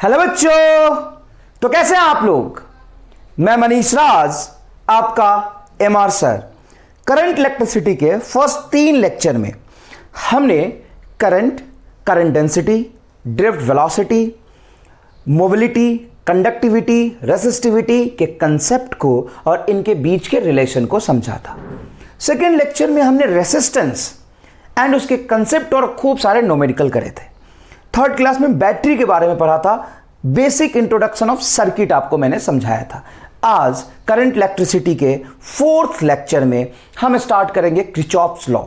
Hello बच्चों, तो कैसे हैं आप लोग। मैं मनीष राज, आपका एमआर सर। करंट इलेक्ट्रिसिटी के फर्स्ट 3 लेक्चर में हमने current density, drift velocity, mobility, conductivity, resistivity के कंसेप्ट को और इनके बीच के रिलेशन को समझा था। सेकेंड लेक्चर में हमने रेसिस्टेंस एंड उसके कंसेप्ट और खूब सारे न्यूमेरिकल करे थे। थर्ड क्लास में बैटरी के बारे में पढ़ा था, बेसिक इंट्रोडक्शन ऑफ सर्किट आपको मैंने समझाया था। आज करंट इलेक्ट्रिसिटी के 4th लेक्चर में हम स्टार्ट करेंगे किरचॉफ्स लॉ।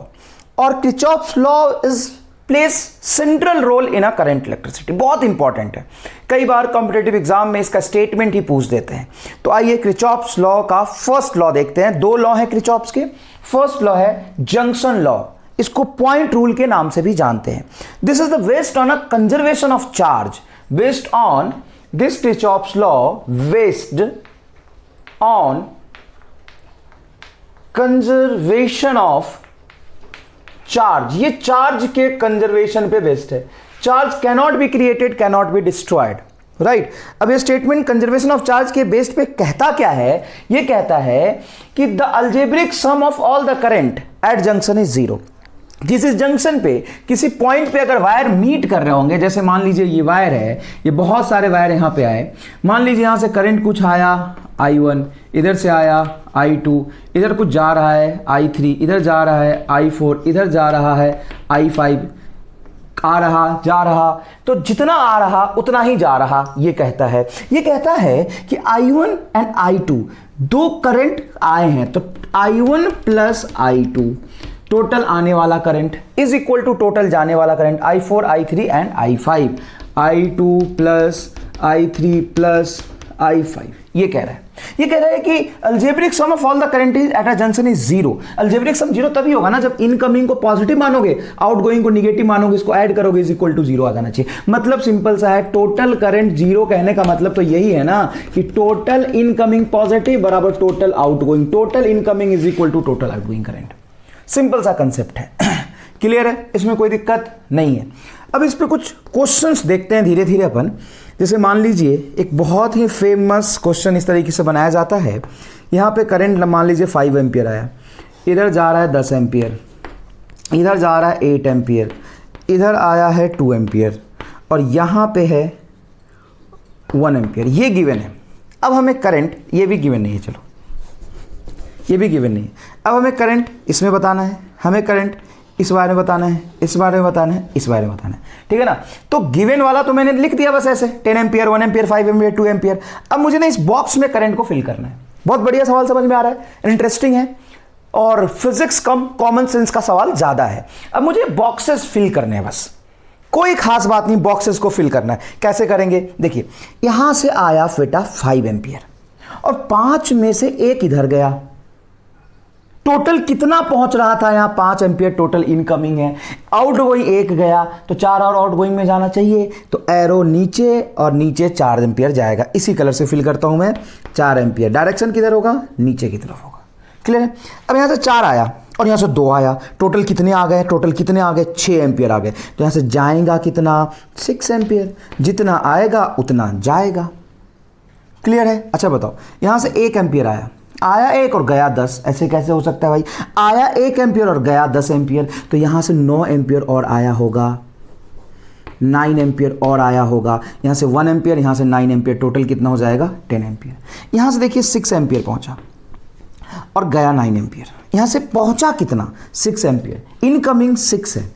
और Kirchhoff's law is place central role in a current electricity, बहुत इंपॉर्टेंट है। कई बार कॉम्पिटेटिव एग्जाम में इसका स्टेटमेंट ही पूछ देते हैं। तो आइए किरचॉफ्स लॉ का फर्स्ट लॉ देखते हैं। 2 लॉ है किरचॉफ्स के। फर्स्ट लॉ है जंक्शन लॉ, इसको पॉइंट रूल के नाम से भी जानते हैं। This is the based on a conservation of charge, based on this Kirchhoff's law based on conservation of charge. ये चार्ज के कंजर्वेशन पे बेस्ड है। Charge cannot be created, cannot be destroyed, right. अब ये स्टेटमेंट कंजर्वेशन ऑफ चार्ज के based पे कहता क्या है? ये कहता है कि the algebraic sum of all the current at junction is 0। किसी जंक्शन पे, किसी पॉइंट पे अगर वायर मीट कर रहे होंगे, जैसे मान लीजिए ये वायर है, ये बहुत सारे वायर यहां पे आए। मान लीजिए यहां से करंट कुछ आया I1, इधर से आया I2, इधर कुछ जा रहा है I3, इधर जा रहा है I4, इधर जा रहा है I5, आ रहा जा रहा, तो जितना आ रहा उतना ही जा रहा। ये कहता है कि I1 एंड I2 दो करंट आए हैं, तो I1 प्लस I2 टोटल आने वाला current is equal to total जाने वाला current I4, I3 and I5। I2 plus I3 plus I5 ये कह रहा है कि algebraic sum of all the current is at a junction is 0। Algebraic sum 0 तभी होगा ना जब इनकमिंग को पॉजिटिव मानोगे, आउटगोइंग को निगेटिव मानोगे, इसको ऐड करोगे, इज इक्वल टू 0 आ जाना चाहिए। मतलब सिंपल सा है, टोटल करंट 0 कहने का मतलब तो यही है ना कि टोटल इनकमिंग पॉजिटिव बराबर total outgoing, total incoming is equal to total outgoing current. Simple सा कंसेप्ट है। क्लियर है, इसमें कोई दिक्कत नहीं है। अब इस पे कुछ क्वेश्चंस देखते हैं धीरे धीरे अपन। जैसे मान लीजिए एक बहुत ही फेमस क्वेश्चन इस तरीके से बनाया जाता है। यहाँ पे करंट मान लीजिए 5 एम्पियर आया, इधर जा रहा है 10 एम्पियर, इधर जा रहा है 8 एम्पियर, इधर आया है 2 एम्पियर और यहाँ पे है 1 एम्पियर। ये गिवन है। अब हमें करंट, ये भी गिवन नहीं है, चलो ये भी गिवन नहीं है। अब हमें करंट इसमें बताना है, हमें करंट इस बारे में बताना है, इस बारे में बताना है, इस बारे में बताना है, ठीक है ना। तो गिवन वाला तो मैंने लिख दिया बस ऐसे, 10 एम्पियर, 1 एम्पियर, 5 एम्पियर, 2 एम्पियर। अब मुझे ना इस बॉक्स में करंट को फिल करना है। बहुत बढ़िया सवाल, समझ में आ रहा है, इंटरेस्टिंग है और फिजिक्स कम कॉमन सेंस का सवाल ज्यादा है। अब मुझे बॉक्सेस फिल करने हैं, बस कोई खास बात नहीं, बॉक्सेस को फिल करना है। कैसे करेंगे? देखिए यहां से आया बेटा 5 एम्पियर और 5 में से 1 इधर गया, टोटल कितना पहुंच रहा था? यहां 5 एम्पियर टोटल इनकमिंग है। आउटगोइंग 1 गया तो 4 और आउटगोइंग में जाना चाहिए, तो एरो नीचे और नीचे 4 एम्पियर जाएगा। इसी कलर से फिल करता हूं मैं, 4 एम्पियर। डायरेक्शन किधर होगा? नीचे की तरफ होगा। क्लियर है। अब यहां से 4 आया और यहां से 2 आया, टोटल कितने आ गए? 6 एम्पियर आ गए। तो यहां से जाएगा कितना? 6 एम्पियर। जितना आएगा उतना जाएगा। क्लियर है। अच्छा बताओ, यहां से 1 एम्पियर आया 1 और गया 10, ऐसे कैसे हो सकता है भाई? आया 1 एम्पियर और गया 10 एम्पियर, तो यहां से 9 एम्पियर और आया होगा, 9 एम्पियर और आया होगा। यहां से 1 एम्पियर, यहां से 9 एम्पियर, टोटल कितना हो जाएगा? 10 एम्पियर। यहां से देखिए 6 एम्पियर पहुंचा और गया 9 एम्पियर। यहां से पहुंचा कितना? 6 एम्पियर। इनकमिंग 6 है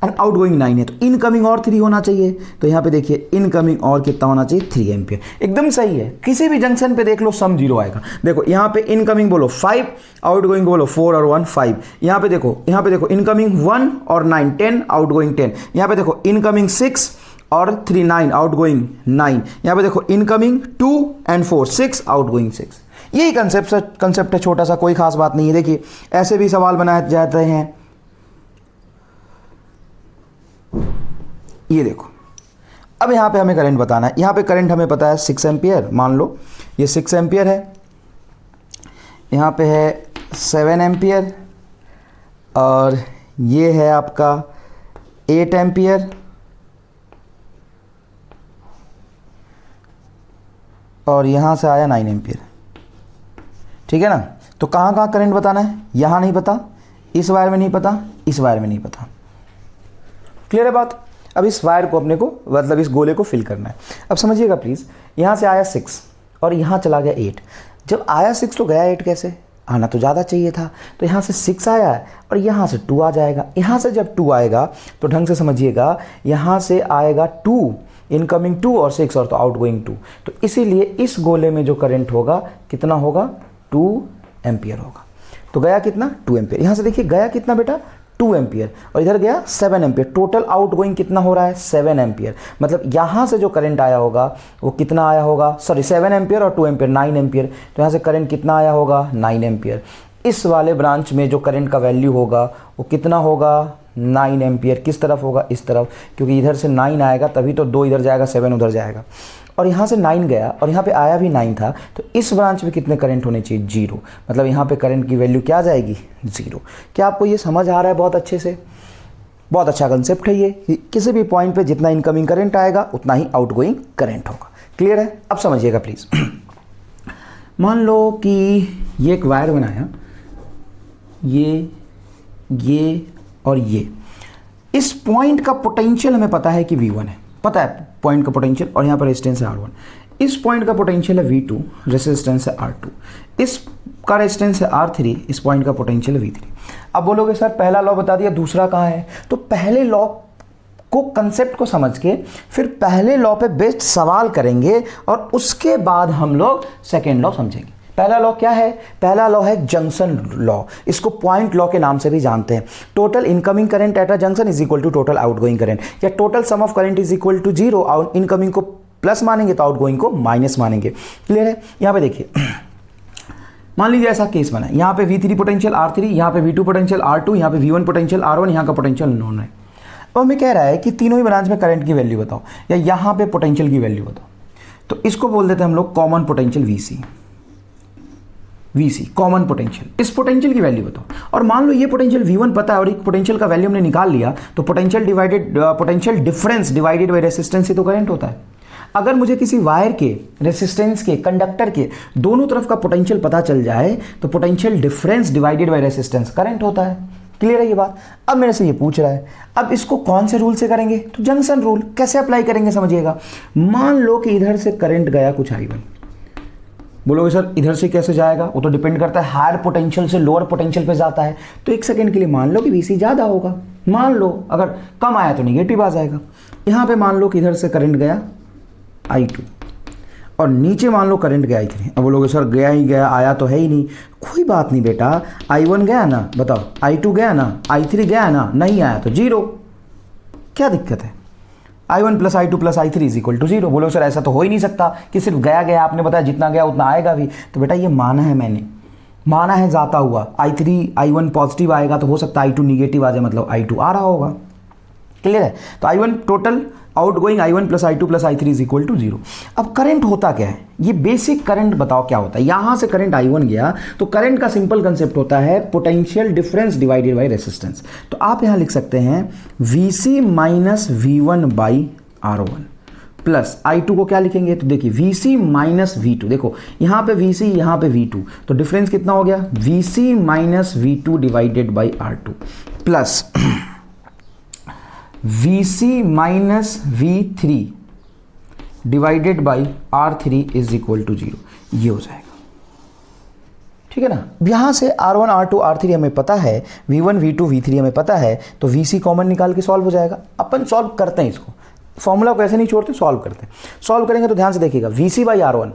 और आउटगोइंग 9 है, तो इनकमिंग और 3 होना चाहिए। तो यहां पे देखिए इनकमिंग और कितना होना चाहिए? 3 एम्पियर। एकदम सही है। किसी भी जंक्शन पे देख लो सम 0 आएगा। देखो यहां पे इनकमिंग बोलो 5, आउटगोइंग बोलो 4 और 1 5। यहां पे देखो इनकमिंग 1 और 9 10, आउटगोइंग 10। यहां पे देखो इनकमिंग 6 और 3 9, आउटगोइंग 9। यहां पे देखो इनकमिंग 2 एंड 4 6, आउटगोइंग 6। यही कंसेप्ट है, छोटा सा, कोई खास बात नहीं है। देखिए ऐसे भी सवाल बनाए जाते हैं। ये देखो, अब यहां पे हमें करंट बताना है। यहां पे करंट हमें पता है 6 एम्पियर, मान लो ये 6 एम्पियर है, यहां पे है 7 एम्पियर और ये है आपका 8 एम्पियर और यहाँ से आया 9 एम्पियर, ठीक है ना। तो कहाँ कहाँ करंट बताना है, यहाँ नहीं पता, इस वायर में नहीं पता, इस वायर में नहीं पता। क्लियर है बात। अब इस वायर को अपने को मतलब इस गोले को फिल करना है। अब समझिएगा प्लीज़, यहाँ से आया 6 और यहाँ चला गया 8। जब आया 6 तो गया 8 कैसे, आना तो ज़्यादा चाहिए था। तो यहाँ से 6 आया है और यहाँ से 2 आ जाएगा। यहाँ से जब 2 आएगा तो ढंग से समझिएगा, यहाँ से आएगा 2, इनकमिंग 2 और 6 और तो आउटगोइंग 2। तो इसीलिए इस गोले में जो करंट होगा कितना होगा, 2 एम्पियर होगा। तो गया कितना, 2 एम्पियर। यहाँ से देखिए गया कितना बेटा, 2 एम्पियर, और इधर गया 7 एम्पियर। टोटल आउटगोइंग कितना हो रहा है, 7 एम्पियर। मतलब यहाँ से जो करंट आया होगा वो कितना आया होगा, सॉरी 7 एम्पियर और 2 एम्पियर 9 एम्पियर। तो यहाँ से करंट कितना आया होगा, 9 एम्पियर। इस वाले ब्रांच में जो करंट का वैल्यू होगा वो कितना होगा, 9 एम्पियर। किस तरफ होगा, इस तरफ, क्योंकि इधर से 9 आएगा तभी तो 2 इधर जाएगा, 7 उधर जाएगा। और यहाँ से 9 गया और यहाँ पे आया भी 9 था। तो इस ब्रांच में कितने करंट होने चाहिए, 0। मतलब यहाँ पे करंट की वैल्यू क्या आ जाएगी, 0। क्या आपको ये समझ आ रहा है बहुत अच्छे से। बहुत अच्छा कंसेप्ट है ये, किसी भी पॉइंट पे जितना इनकमिंग करंट आएगा उतना ही आउटगोइंग करंट होगा। क्लियर है। अब समझिएगा प्लीज़। मान लो कि ये एक वायर बनाया, ये और ये। इस पॉइंट का पोटेंशियल हमें पता है कि V1 है, पता है पॉइंट का पोटेंशियल, और यहाँ पर रेजिस्टेंस है R1। इस पॉइंट का पोटेंशियल है V2, रेजिस्टेंस है R2। इस का रेजिस्टेंस है R3, इस पॉइंट का पोटेंशियल है V3। अब बोलोगे सर पहला लॉ बता दिया, दूसरा कहाँ है। तो पहले लॉ को, कंसेप्ट को समझ के फिर पहले लॉ पे बेस्ड सवाल करेंगे और उसके बाद हम लोग सेकेंड लॉ समझेंगे। पहला लॉ क्या है, पहला लॉ है जंक्शन लॉ। इसको पॉइंट लॉ के नाम से भी जानते हैं। Total incoming current at a junction is equal to total outgoing current, या total sum of current is equal to 0। Incoming को प्लस मानेंगे तो आउटगोइंग को माइनस मानेंगे। क्लियर है। यहाँ पे देखिए, मान लीजिए ऐसा केस बना है, यहाँ पे V3 पोटेंशियल R3, यहाँ पे V2 पोटेंशियल R2, यहाँ पे V1 पोटेंशियल R1, यहाँ का पोटेंशियल नॉन है। अब हमें कह रहा है कि तीनों ही ब्रांच में करंट की वैल्यू बताओ, या यहाँ पे पोटेंशियल की वैल्यू बताओ। तो इसको बोल देते हैं हम लोग common potential VC common potential. इस पोटेंशियल की वैल्यू बताओ। और मान लो ये पोटेंशियल V1 पता है और एक पोटेंशियल का वैल्यू हमने निकाल लिया, तो potential difference divided by resistance से तो करंट होता है। अगर मुझे किसी वायर के, रेसिस्टेंस के, कंडक्टर के दोनों तरफ का पोटेंशियल पता चल जाए तो potential difference divided by resistance current होता है। क्लियर है ये बात। अब मेरे से ये पूछ रहा है, अब इसको कौन से रूल से करेंगे, तो जंक्शन रूल। कैसे अप्लाई करेंगे समझिएगा। मान लो कि इधर से करंट गया कुछ I1, बोलोगे सर इधर से कैसे जाएगा, वो तो डिपेंड करता है, हायर पोटेंशियल से लोअर पोटेंशियल पे जाता है। तो एक सेकंड के लिए मान लो कि VC ज़्यादा होगा, मान लो अगर कम आया तो निगेटिव आ जाएगा। यहाँ पे मान लो कि इधर से करंट गया I2 और नीचे मान लो करंट गया I3। अब बोलोगे सर गया ही गया, आया तो है ही नहीं। कोई बात नहीं बेटा, I1 गया ना, बताओ I2 गया ना, I3 गया ना, नहीं आया तो 0। क्या दिक्कत है। I1 plus I2 plus I3 is equal to 0। बोलो सर ऐसा तो हो ही नहीं सकता कि सिर्फ गया गया, आपने बताया जितना गया उतना आएगा भी। तो बेटा ये माना है मैंने, माना है जाता हुआ। I1 पॉजिटिव आएगा तो हो सकता है I2 निगेटिव आ जाए, मतलब I2 आ रहा होगा। क्लियर है। तो I1 total outgoing I1 plus I2 plus I3 is equal to 0। अब करंट होता क्या है, ये बेसिक करंट बताओ क्या होता है। यहां से करंट I1 गया तो करंट का सिंपल कंसेप्ट होता है potential difference divided by resistance. तो आप यहां लिख सकते हैं VC minus V1 by R1 plus I2 को क्या लिखेंगे, तो देखिए VC माइनस V2। देखो यहाँ पे VC, यहाँ पे V2, तो डिफरेंस कितना हो गया, VC minus V2 divided by R2 plus VC minus V3 divided by R3 is equal to 0। ये हो जाएगा। ठीक है ना। यहां से R1 R2 R3 हमें पता है, V1 V2 V3 हमें पता है, तो VC कॉमन निकाल के सॉल्व हो जाएगा। अपन सॉल्व करते हैं इसको, फॉर्मूला को ऐसे नहीं छोड़ते, सॉल्व करते हैं। सॉल्व करेंगे तो ध्यान से देखिएगा, VC by R1,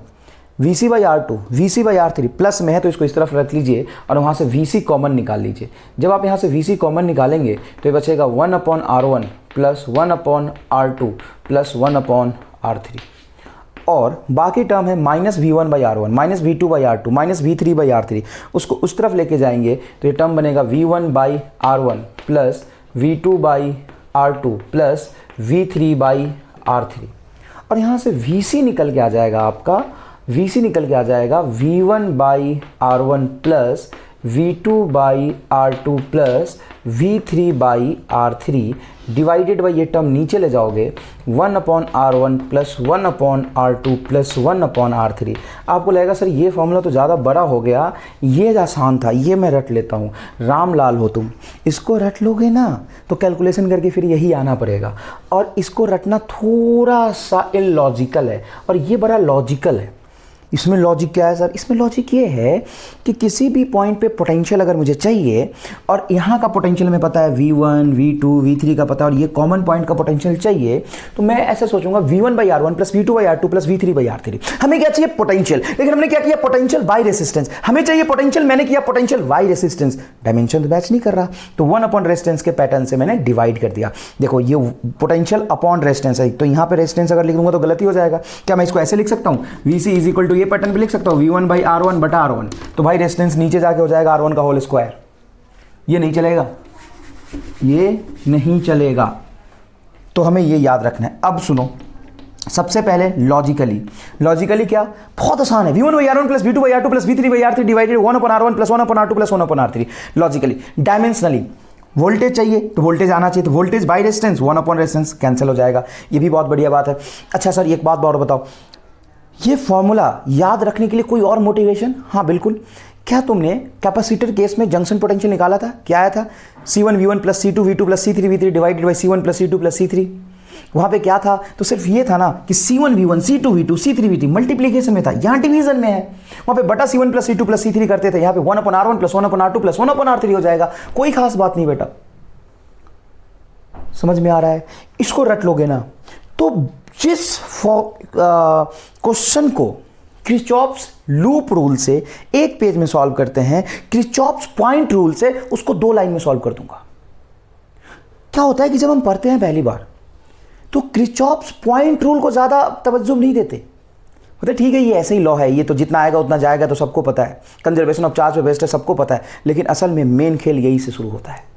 VC by R2, VC by R3 plus में है तो इसको इस तरफ रख लीजिए और वहाँ से VC कॉमन निकाल लीजिए। जब आप यहाँ से VC कॉमन निकालेंगे तो ये बचेगा 1 upon R1 plus 1 upon R2 plus 1 upon R3, और बाकी टर्म है minus V1 by R1 minus V2 by R2 minus V3 by R3। उसको उस तरफ लेके जाएंगे तो ये टर्म बनेगा V1 by R1 plus V2 by R2 plus V3 by R3, और यहाँ से VC निकल के आ जाएगा आपका, VC निकल के आ जाएगा V1 by R1 plus V2/R2 plus V3/R3 divided by, ये टर्म नीचे ले जाओगे, 1/R1 plus 1/R2 plus 1/R3। आपको लगेगा सर ये फॉर्मूला तो ज़्यादा बड़ा हो गया, ये आसान था, ये मैं रट लेता हूँ। रामलाल हो तुम, इसको रट लोगे ना तो कैलकुलेशन करके फिर यही आना पड़ेगा, और इसको रटना थोड़ा सा इलॉजिकल है, और ये बड़ा लॉजिकल है। इसमें लॉजिक क्या है सर? इसमें लॉजिक ये है कि किसी भी पॉइंट पे पोटेंशियल अगर मुझे चाहिए, और यहाँ का पोटेंशियल हमें पता है V1, V2, V3 का पता है, और ये कॉमन पॉइंट का पोटेंशियल चाहिए, तो मैं ऐसे सोचूंगा V1/R1 plus V2/R2 plus V3/R3। हमें क्या चाहिए? पोटेंशियल। लेकिन हमने क्या किया? Potential bye resistance. हमें चाहिए पोटेंशियल, मैंने किया पोटेंशियल बाय रेसिस्टेंस। डायमेंशन तो मैच नहीं कर रहा, तो 1 रेजिस्टेंस के पैटर्न से मैंने डिवाइड कर दिया। देखो ये पोटेंशियल अपॉन रेजिस्टेंस है, तो यहाँ पे रेजिस्टेंस अगर लिख दूंगा तो गलती हो जाएगा। क्या मैं इसको ऐसे लिख सकता हूँ? VC इज इक्वल टू, ये पैटर्न पे लिख सकता हूं, V1/R1 बटा R1, तो भाई रेजिस्टेंस नीचे जाके हो जाएगा R1 का होल स्क्वायर। ये नहीं चलेगा, ये नहीं चलेगा, तो हमें ये याद रखना है। अब सुनो, सबसे पहले लॉजिकली क्या? बहुत आसान है। V1/R1 plus V2/R2 plus V3/R3 divided 1/R1 plus 1/R2 plus 1/R3। Logically, dimensionally voltage चाहिए तो वोल्टेज आना चाहिए, तो voltage by resistance 1 resistance cancel हो जाएगा। ये भी बहुत बढ़िया बात है। अच्छा सर एक बात और बताओ, ये फॉर्मूला याद रखने के लिए कोई और मोटिवेशन? हाँ बिल्कुल। क्या तुमने कैपेसिटर केस में जंक्शन पोटेंशियल निकाला था? क्या आया था? C1V1 plus C2V2 plus C3V3 divided by C1 plus C2 plus C3। वहाँ पे क्या था? तो सिर्फ ये था ना कि C1V1 C2V2 C3V3 मल्टीप्लीकेशन में था, यहाँ डिवीजन में है। वहाँ पे बटा C1 plus C2 plus C3 करते थे, यहाँ पे 1/R1 plus 1/R2 plus 1/R3 हो जाएगा। कोई खास बात नहीं बेटा, समझ में आ रहा है? इसको रट लोगे ना तो जिस क्वेश्चन को किरचॉफ्स लूप रूल से एक पेज में सॉल्व करते हैं, किरचॉफ्स पॉइंट रूल से उसको 2 लाइन में सॉल्व कर दूंगा। क्या होता है कि जब हम पढ़ते हैं पहली बार तो किरचॉफ्स पॉइंट रूल को ज्यादा तवज्जो नहीं देते, बोलते ठीक है ये ऐसे ही लॉ है, ये तो जितना आएगा उतना जाएगा, तो सबको पता है, कंजर्वेशन ऑफ चार्ज पे बेस्ड है, सबको पता है। लेकिन असल में मेन खेल यही से शुरू होता है।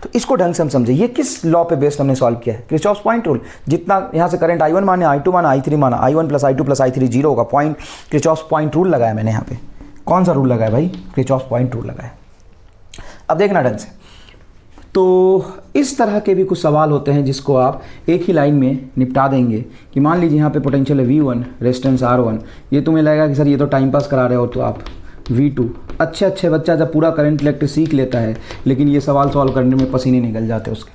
तो इसको ढंग से हम समझे, ये किस लॉ पे बेस्ड हमने सॉल्व किया है? Kirchhoff's point rule. जितना यहां से करंट I1 माने, I2 माना, I3 माना, I1 plus I2 plus I3 zero होगा। पॉइंट किरचॉफ्स पॉइंट रूल लगाया मैंने यहाँ पे। कौन सा रूल लगाया भाई? किरचॉफ्स पॉइंट रूल लगाया। अब देखना ढंग से, तो इस तरह के भी कुछ सवाल होते हैं जिसको आप एक ही लाइन में निपटा देंगे। कि मान लीजिए यहाँ पे पोटेंशियल है V1, रेजिस्टेंस R1, ये तुम्हें लगेगा कि सर ये तो टाइम पास करा रहे हो, तो आप V2। अच्छे बच्चा जब पूरा करंट इलेक्ट्रिक सीख लेता है, लेकिन ये सवाल सॉल्व करने में पसीने निकल जाते हैं उसके।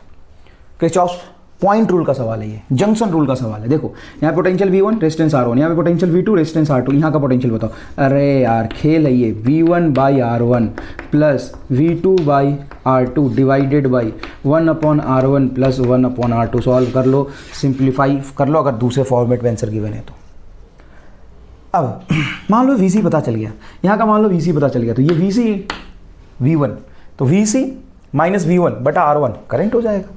किरचॉफ्स पॉइंट रूल का सवाल है, ये जंक्शन रूल का सवाल है। देखो यहाँ पोटेंशियल V1, रेजिस्टेंस R1, यहाँ पे पोटेंशियल V2, रेजिस्टेंस R2, यहाँ का पोटेंशियल बताओ। अरे यार खेल है ये। V1/R1 plus V2/R2 divided by 1/R1 plus 1/R2। Solve कर लो, सिंप्लीफाई कर लो, अगर दूसरे फॉर्मेट में आंसर गिवन है तो। अब मान लो VC पता चल गया, यहाँ का मान लो VC पता चल गया, तो ये VC V1, तो VC माइनस V1 बटा R1 करंट हो जाएगा।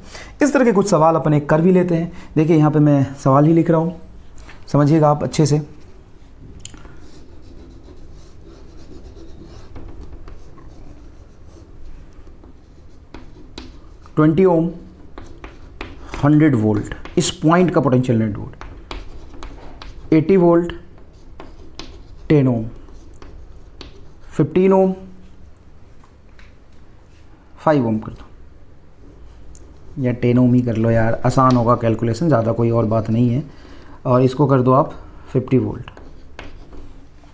इस तरह के कुछ सवाल अपन एक कर भी लेते हैं। देखिए यहाँ पे मैं सवाल ही लिख रहा हूँ, समझिएगा आप अच्छे से। ट्वेंटी ओम 100 वोल्ट, इस पॉइंट का पोटेंशियल नेट वोल्ट। 80 वोल्ट 10 ओम, 15 ओम 5 ओम कर दो, या 10 ओम ही कर लो यार, आसान होगा कैलकुलेशन, ज़्यादा कोई और बात नहीं है। और इसको कर दो आप 50 वोल्ट।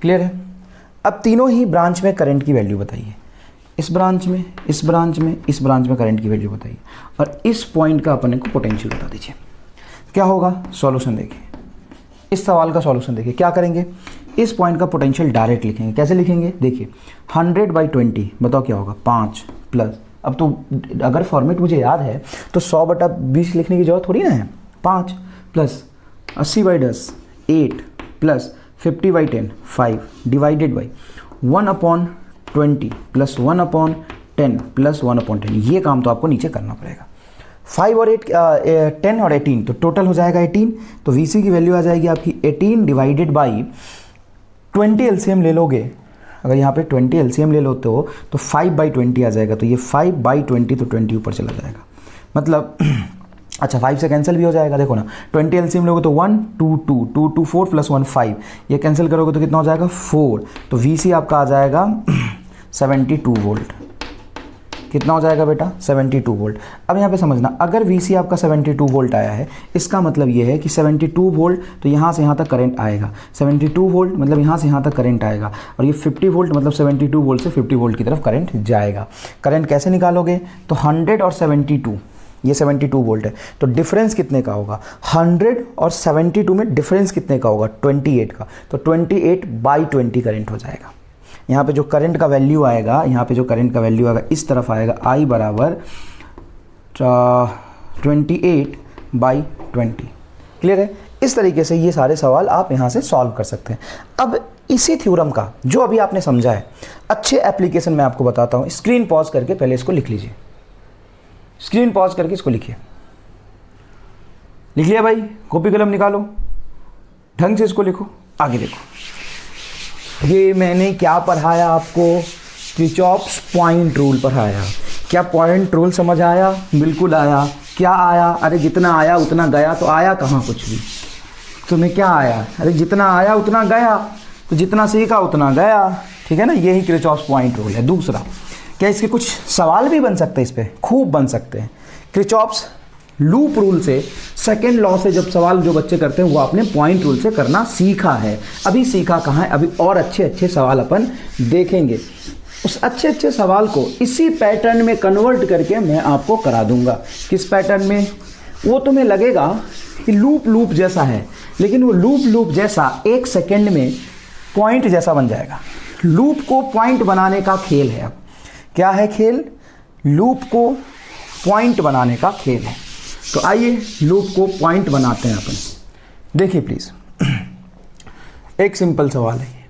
क्लियर है? अब तीनों ही ब्रांच में करंट की वैल्यू बताइए। इस ब्रांच में, इस ब्रांच में, इस ब्रांच में करंट की वैल्यू बताइए, और इस पॉइंट का अपने को पोटेंशियल बता दीजिए। क्या होगा? सॉल्यूशन देखिए, इस सवाल का सॉल्यूशन देखिए। क्या करेंगे? इस पॉइंट का पोटेंशियल डायरेक्ट लिखेंगे। कैसे लिखेंगे? देखिए 100/20 बताओ क्या होगा? 5 प्लस, अब तो अगर फॉर्मेट मुझे याद है तो 100/20 लिखने की जरूरत थोड़ी ना है। 5 plus 80/10 8 plus 50/10 5 divided by 1/20 plus 1/10 plus 1/10। ये काम तो आपको नीचे करना पड़ेगा। 5 और 8 10 और 18, तो टोटल हो जाएगा 18। तो VC की वैल्यू आ जाएगी आपकी 18 डिवाइडेड बाई 20 एलसीएम ले लोगे। अगर यहाँ पे 20 एलसीएम ले लोते हो तो 5/20 आ जाएगा। तो ये 5/20, तो 20 ऊपर चला जाएगा, मतलब अच्छा 5 से कैंसिल भी हो जाएगा। देखो ना 20 एलसीएम लोगे तो 1 2 2 2 2 4 प्लस 1 5, ये कैंसिल करोगे तो कितना हो जाएगा? 4। तो VC आपका आ जाएगा 72 वोल्ट। कितना हो जाएगा बेटा? 72 वोल्ट। अब यहाँ पे समझना, अगर VC आपका 72 वोल्ट आया है, इसका मतलब ये है कि 72 वोल्ट तो यहाँ से यहाँ तक करंट आएगा, 72 वोल्ट मतलब यहाँ से यहाँ तक करंट आएगा, और ये 50 वोल्ट मतलब 72 वोल्ट से 50 वोल्ट की तरफ करंट जाएगा। करंट कैसे निकालोगे? तो 100 और 72, ये 72 वोल्ट है, तो डिफरेंस कितने का होगा? 100 और 72 में डिफरेंस कितने का होगा? 28 का। तो 28/20 करंट हो जाएगा। यहाँ पे जो करंट का वैल्यू आएगा, यहाँ पे जो करंट का वैल्यू आएगा इस तरफ आएगा, I बराबर 28/20। क्लियर है? इस तरीके से ये सारे सवाल आप यहाँ से सॉल्व कर सकते हैं। अब इसी थ्योरम का जो अभी आपने समझा है, अच्छे एप्लीकेशन में आपको बताता हूँ। स्क्रीन पॉज करके पहले इसको लिख लीजिए, स्क्रीन पॉज करके इसको लिखिए। लिख लिया भाई? कॉपी कलम निकालो, ढंग से इसको लिखो, आगे देखो। ये मैंने क्या पढ़ाया आपको? किरचॉफ्स पॉइंट रूल पढ़ाया। क्या पॉइंट रूल समझ आया? बिल्कुल आया। क्या आया? अरे जितना आया उतना गया। तो आया कहाँ कुछ भी? तुम्हें क्या आया? अरे जितना आया उतना गया, तो जितना सीखा उतना गया। ठीक है ना? यही किरचॉफ्स पॉइंट रूल है। दूसरा, क्या इसके कुछ सवाल भी बन सकते हैं? इस पर खूब बन सकते हैं। किरचॉफ्स लूप रूल से, सेकेंड लॉ से जब सवाल जो बच्चे करते हैं वो आपने पॉइंट रूल से करना सीखा है। अभी सीखा कहाँ है? अभी और अच्छे अच्छे सवाल अपन देखेंगे। उस अच्छे अच्छे सवाल को इसी पैटर्न में कन्वर्ट करके मैं आपको करा दूंगा। किस पैटर्न में? वो तुम्हें लगेगा कि लूप लूप जैसा है, लेकिन वो लूप लूप जैसा 1 सेकेंड में पॉइंट जैसा बन जाएगा। लूप को पॉइंट बनाने का खेल है। अब क्या है खेल? लूप को पॉइंट बनाने का खेल है। तो आइए लूप को पॉइंट बनाते हैं अपन। देखिए प्लीज, एक सिंपल सवाल है।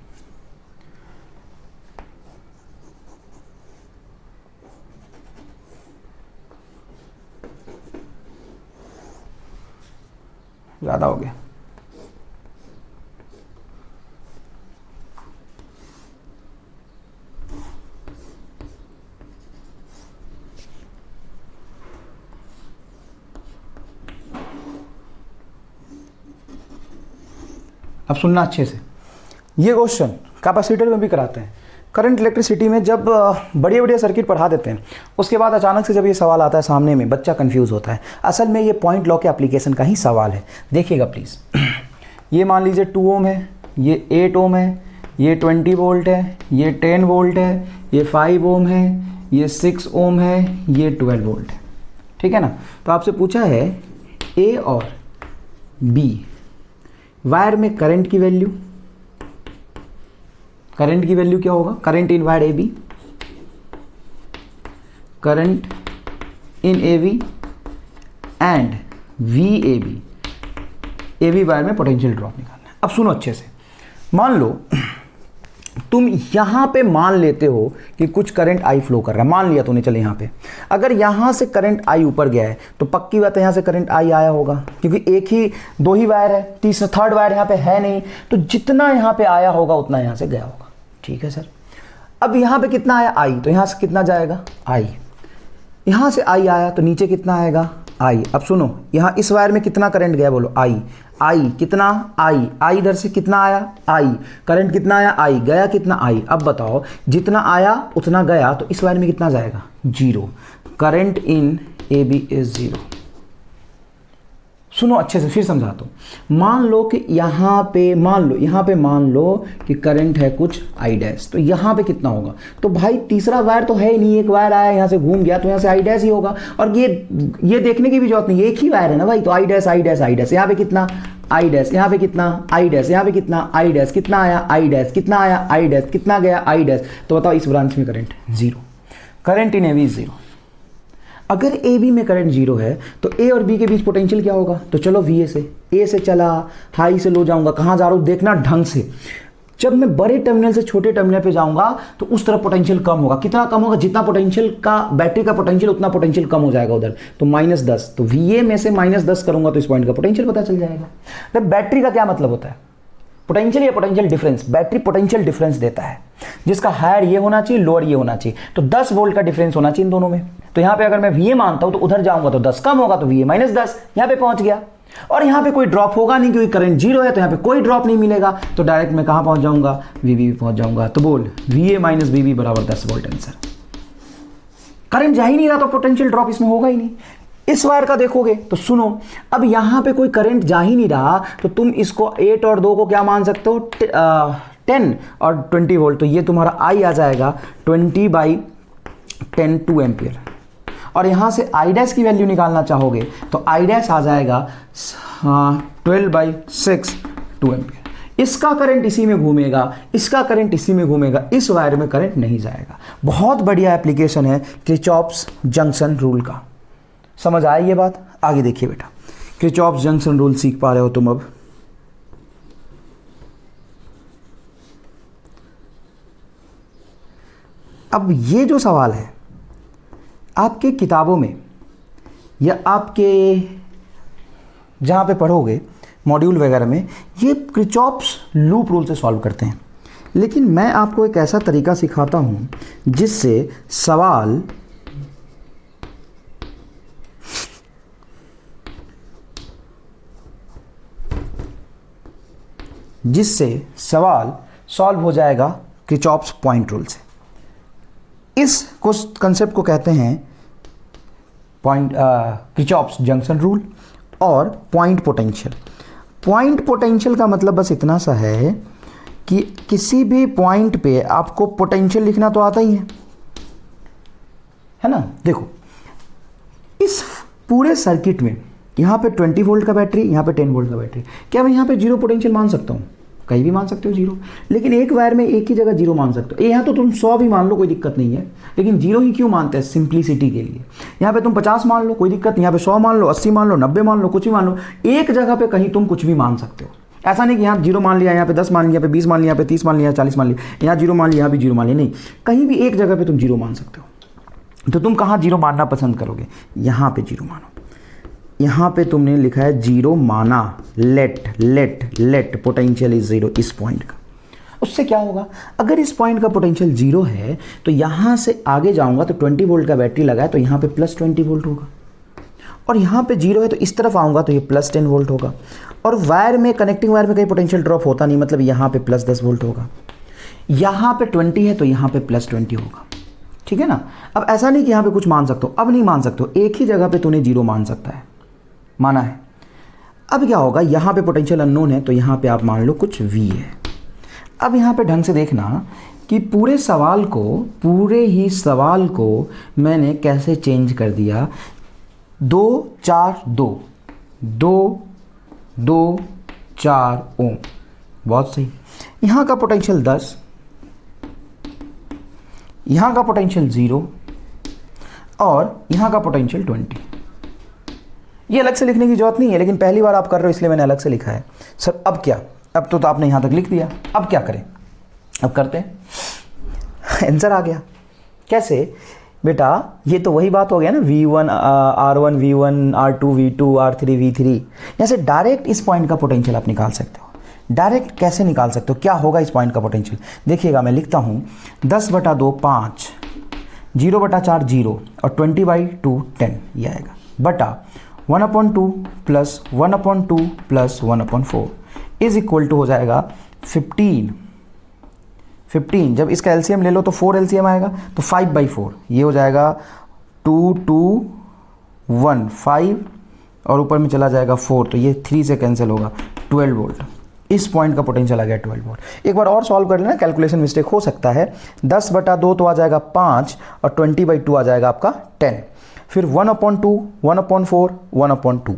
ज्यादा हो गया। अब सुनना अच्छे से। ये क्वेश्चन कैपेसिटर में भी कराते हैं। करंट इलेक्ट्रिसिटी में जब बढ़िया बढ़िया सर्किट पढ़ा देते हैं, उसके बाद अचानक से जब ये सवाल आता है सामने में, बच्चा कंफ्यूज होता है। असल में ये पॉइंट लॉ के एप्लीकेशन का ही सवाल है। देखिएगा प्लीज़। ये मान लीजिए 2 ओम है, ये 8 ओम है, ये 20 वोल्ट है, ये 10 वोल्ट है, ये 5 ओम है, ये 6 ओम है, ये 12 वोल्ट है। ठीक है ना? तो आपसे पूछा है ए और बी वायर में करंट की वैल्यू। करंट की वैल्यू क्या होगा? Current in wire A B, current in A B and V A B wire में पोटेंशियल ड्रॉप निकालना है। अब सुनो अच्छे से। मान लो तुम यहां पे मान लेते हो कि कुछ करंट आई फ्लो कर रहा है। मान लिया तूने, चले यहां पे अगर यहां से करंट आई ऊपर गया है तो पक्की बात है यहां से करंट आई आया होगा, क्योंकि एक ही 2 ही वायर है, तीसरा थर्ड वायर यहां पे है नहीं। तो जितना यहां पे आया होगा उतना यहां से गया होगा। ठीक है सर। अब यहां पे कितना आया? आई। तो यहां से कितना जाएगा? आई। यहां से आई आया तो नीचे कितना आएगा? आई। अब सुनो, यहां इस वायर में कितना करंट गया? बोलो आई। आई कितना? आई। आई इधर से कितना आया? आई। करंट कितना आया? आई। गया कितना? आई। अब बताओ, जितना आया उतना गया, तो इस वायर में कितना जाएगा? 0। Current in A B is 0। सुनो अच्छे से, फिर समझाता हूं। मान लो कि यहां पे कि करंट है कुछ आई डैश, तो यहां पे कितना होगा? तो भाई तीसरा वायर तो है ही नहीं, एक वायर आया यहां से घूम गया, तो यहां से आई डैश ही होगा। और ये देखने की भी जरूरत नहीं, एक ही वायर है ना भाई, तो I dash I dash I dash. यहां पे कितना? I dash. यहां पे कितना? I dash. यहां पे कितना? I dash. कितना आया? I dash. कितना आया? I dash. कितना गया? I dash. तो बताओ इस ब्रांच में current 0। Current in A B 0। अगर ए बी में करंट 0 है तो ए और बी के बीच पोटेंशियल क्या होगा? तो चलो वी ए से चला, हाई से लो जाऊंगा, कहां जा रहा हूं देखना ढंग से। जब मैं बड़े टर्मिनल से छोटे टर्मिनल पे जाऊंगा तो उस तरफ पोटेंशियल कम होगा। कितना कम होगा? जितना पोटेंशियल का बैटरी का पोटेंशियल उतना पोटेंशियल कम हो जाएगा उधर, तो -10। तो वी में से -10 करूंगा तो इस पॉइंट का पोटेंशियल पता चल जाएगा। तो बैटरी का क्या मतलब होता है? पोटेंशियल या potential difference. Battery potential difference देता है, जिसका हायर ये होना चाहिए, लोअर ये होना चाहिए। तो 10 वोल्ट का डिफरेंस होना चाहिए इन दोनों में। तो यहां पे अगर मैं वीए मानता हूं तो उधर जाऊंगा तो 10 कम होगा, तो वीए -10 यहां पे पहुंच गया। और यहाँ पे कोई ड्रॉप होगा नहीं क्योंकि करंट जीरो है, तो यहाँ पे कोई ड्रॉप नहीं मिलेगा, तो डायरेक्ट मैं कहाँ पहुँच जाऊँगा, वीबी पे पहुँच जाऊँगा। तो बोल VA माइनस वीबी बराबर 10 वोल्ट आंसर। करंट जा ही नहीं रहा तो पोटेंशियल ड्रॉप इसमें होगा ही नहीं। इस वायर का देखोगे तो सुनो, अब यहाँ पे कोई करंट जा ही नहीं रहा, तो तुम इसको 8 और 2 को क्या मान सकते हो, 10 और 20 वोल्ट, तो ये तुम्हारा I आ जाएगा 20/10 2 एम्पियर। और यहाँ से I डैश की वैल्यू निकालना चाहोगे तो I डैश आ जाएगा 12/6 2 एम्पियर। इसका करंट इसी में घूमेगा, इसका करंट इसी में घूमेगा, इस वायर में करंट नहीं जाएगा। बहुत बढ़िया एप्लीकेशन है किरचॉफ्स जंक्शन रूल का। समझ आई ये बात? आगे देखिए बेटा, किरचॉफ्स जंक्शन रूल सीख पा रहे हो तुम अब। अब ये जो सवाल है आपके किताबों में या आपके जहाँ पे पढ़ोगे मॉड्यूल वगैरह में, ये किरचॉफ्स लूप रूल से सॉल्व करते हैं, लेकिन मैं आपको एक ऐसा तरीका सिखाता हूँ जिससे सवाल सॉल्व हो जाएगा किरचॉफ्स पॉइंट रूल से। इस कंसेप्ट को कहते हैं किरचॉफ्स जंक्शन रूल और पॉइंट पोटेंशियल। पॉइंट पोटेंशियल का मतलब बस इतना सा है कि किसी भी पॉइंट पे आपको पोटेंशियल लिखना तो आता ही है ना। देखो इस पूरे सर्किट में यहाँ पे 20 वोल्ट का बैटरी, यहाँ पे 10 वोल्ट का बैटरी, क्या मैं यहाँ पे जीरो पोटेंशियल मान सकता हूँ? कहीं भी मान सकते हो जीरो, लेकिन एक वायर में एक ही जगह जीरो मान सकते हो। यहाँ तो तुम 100 भी मान लो, कोई दिक्कत नहीं है, लेकिन जीरो ही क्यों मानते हैं? सिंप्लिसिटी के लिए। यहाँ पे तुम 50 मान लो, कोई दिक्कत नहीं, यहाँ पे 100 मान लो, 80 मान लो, 90 मान लो, कुछ भी मान लो, एक जगह पे कहीं तुम कुछ भी मान सकते हो। ऐसा नहीं कि यहाँ जीरो मान लिया, यहाँ पे 10 मान लिया, यहाँ पे 20 मान लिया, यहाँ पे 30 मान लिया, 40 मान लिया, यहाँ जीरो मान लिया, यहाँ भी जीरो मान लिया, नहीं, कहीं भी एक जगह पे तुम जीरो मान सकते हो। तो तुम कहाँ जीरो मानना पसंद करोगे? यहाँ पे जीरो मानो। यहाँ पे तुमने लिखा है जीरो माना, लेट पोटेंशियल इज जीरो, इस पॉइंट का। उससे क्या होगा? अगर इस पॉइंट का पोटेंशियल जीरो है तो यहाँ से आगे जाऊँगा तो 20 वोल्ट का बैटरी लगा है तो यहाँ पे प्लस 20 वोल्ट होगा, और यहाँ पे जीरो है तो इस तरफ आऊँगा तो ये प्लस 10 वोल्ट होगा। और वायर में, कनेक्टिंग वायर में कहीं पोटेंशियल ड्रॉप होता नहीं, मतलब यहाँ पे प्लस 10 वोल्ट होगा। यहाँ पे 20 है तो यहाँ पे प्लस 20 होगा। ठीक है ना। अब ऐसा नहीं कि यहाँ पे कुछ मान सकते हो, अब नहीं मान सकते हो, एक ही जगह पे तूने जीरो मान सकता है, माना है। अब क्या होगा, यहाँ पे पोटेंशियल अननोन है तो यहाँ पे आप मान लो कुछ V है। अब यहाँ पे ढंग से देखना कि पूरे ही सवाल को मैंने कैसे चेंज कर दिया। 2 4 2 2 2 4 ओम, बहुत सही। यहाँ का पोटेंशियल 10, यहाँ का पोटेंशियल 0 और यहाँ का पोटेंशियल 20। ये अलग से लिखने की जरूरत नहीं है, लेकिन पहली बार आप कर रहे हो इसलिए मैंने अलग से लिखा है। सर अब क्या, अब तो आपने यहाँ तक लिख दिया, अब क्या करें? अब करते हैं। आंसर आ गया। कैसे बेटा? ये तो वही बात हो गया ना, V1 R1 V1 R2 V2 R3 V3। यहाँ से डायरेक्ट इस पॉइंट का पोटेंशियल आप निकाल सकते हो। डायरेक्ट कैसे निकाल सकते हो? क्या होगा इस पॉइंट का पोटेंशियल? देखिएगा, मैं लिखता हूँ 10/2 5, 0/4 0 और 20/2 10, ये आएगा, बटा 1/2 plus 1/2 plus 1/4 is equal to हो जाएगा 15। जब इसका एलसीएम ले लो तो 4 एलसीएम आएगा, तो 5/4, ये हो जाएगा 2 2 1 5 और ऊपर में चला जाएगा 4, तो ये 3 से कैंसिल होगा, 12 वोल्ट। इस पॉइंट का पोटेंशियल आ गया 12 वोल्ट। एक बार और सॉल्व कर लेना, कैलकुलेशन मिस्टेक हो सकता है। 10/2 तो आ जाएगा 5 और 20/2 आ जाएगा आपका 10, फिर 1/2 1/4 1/2,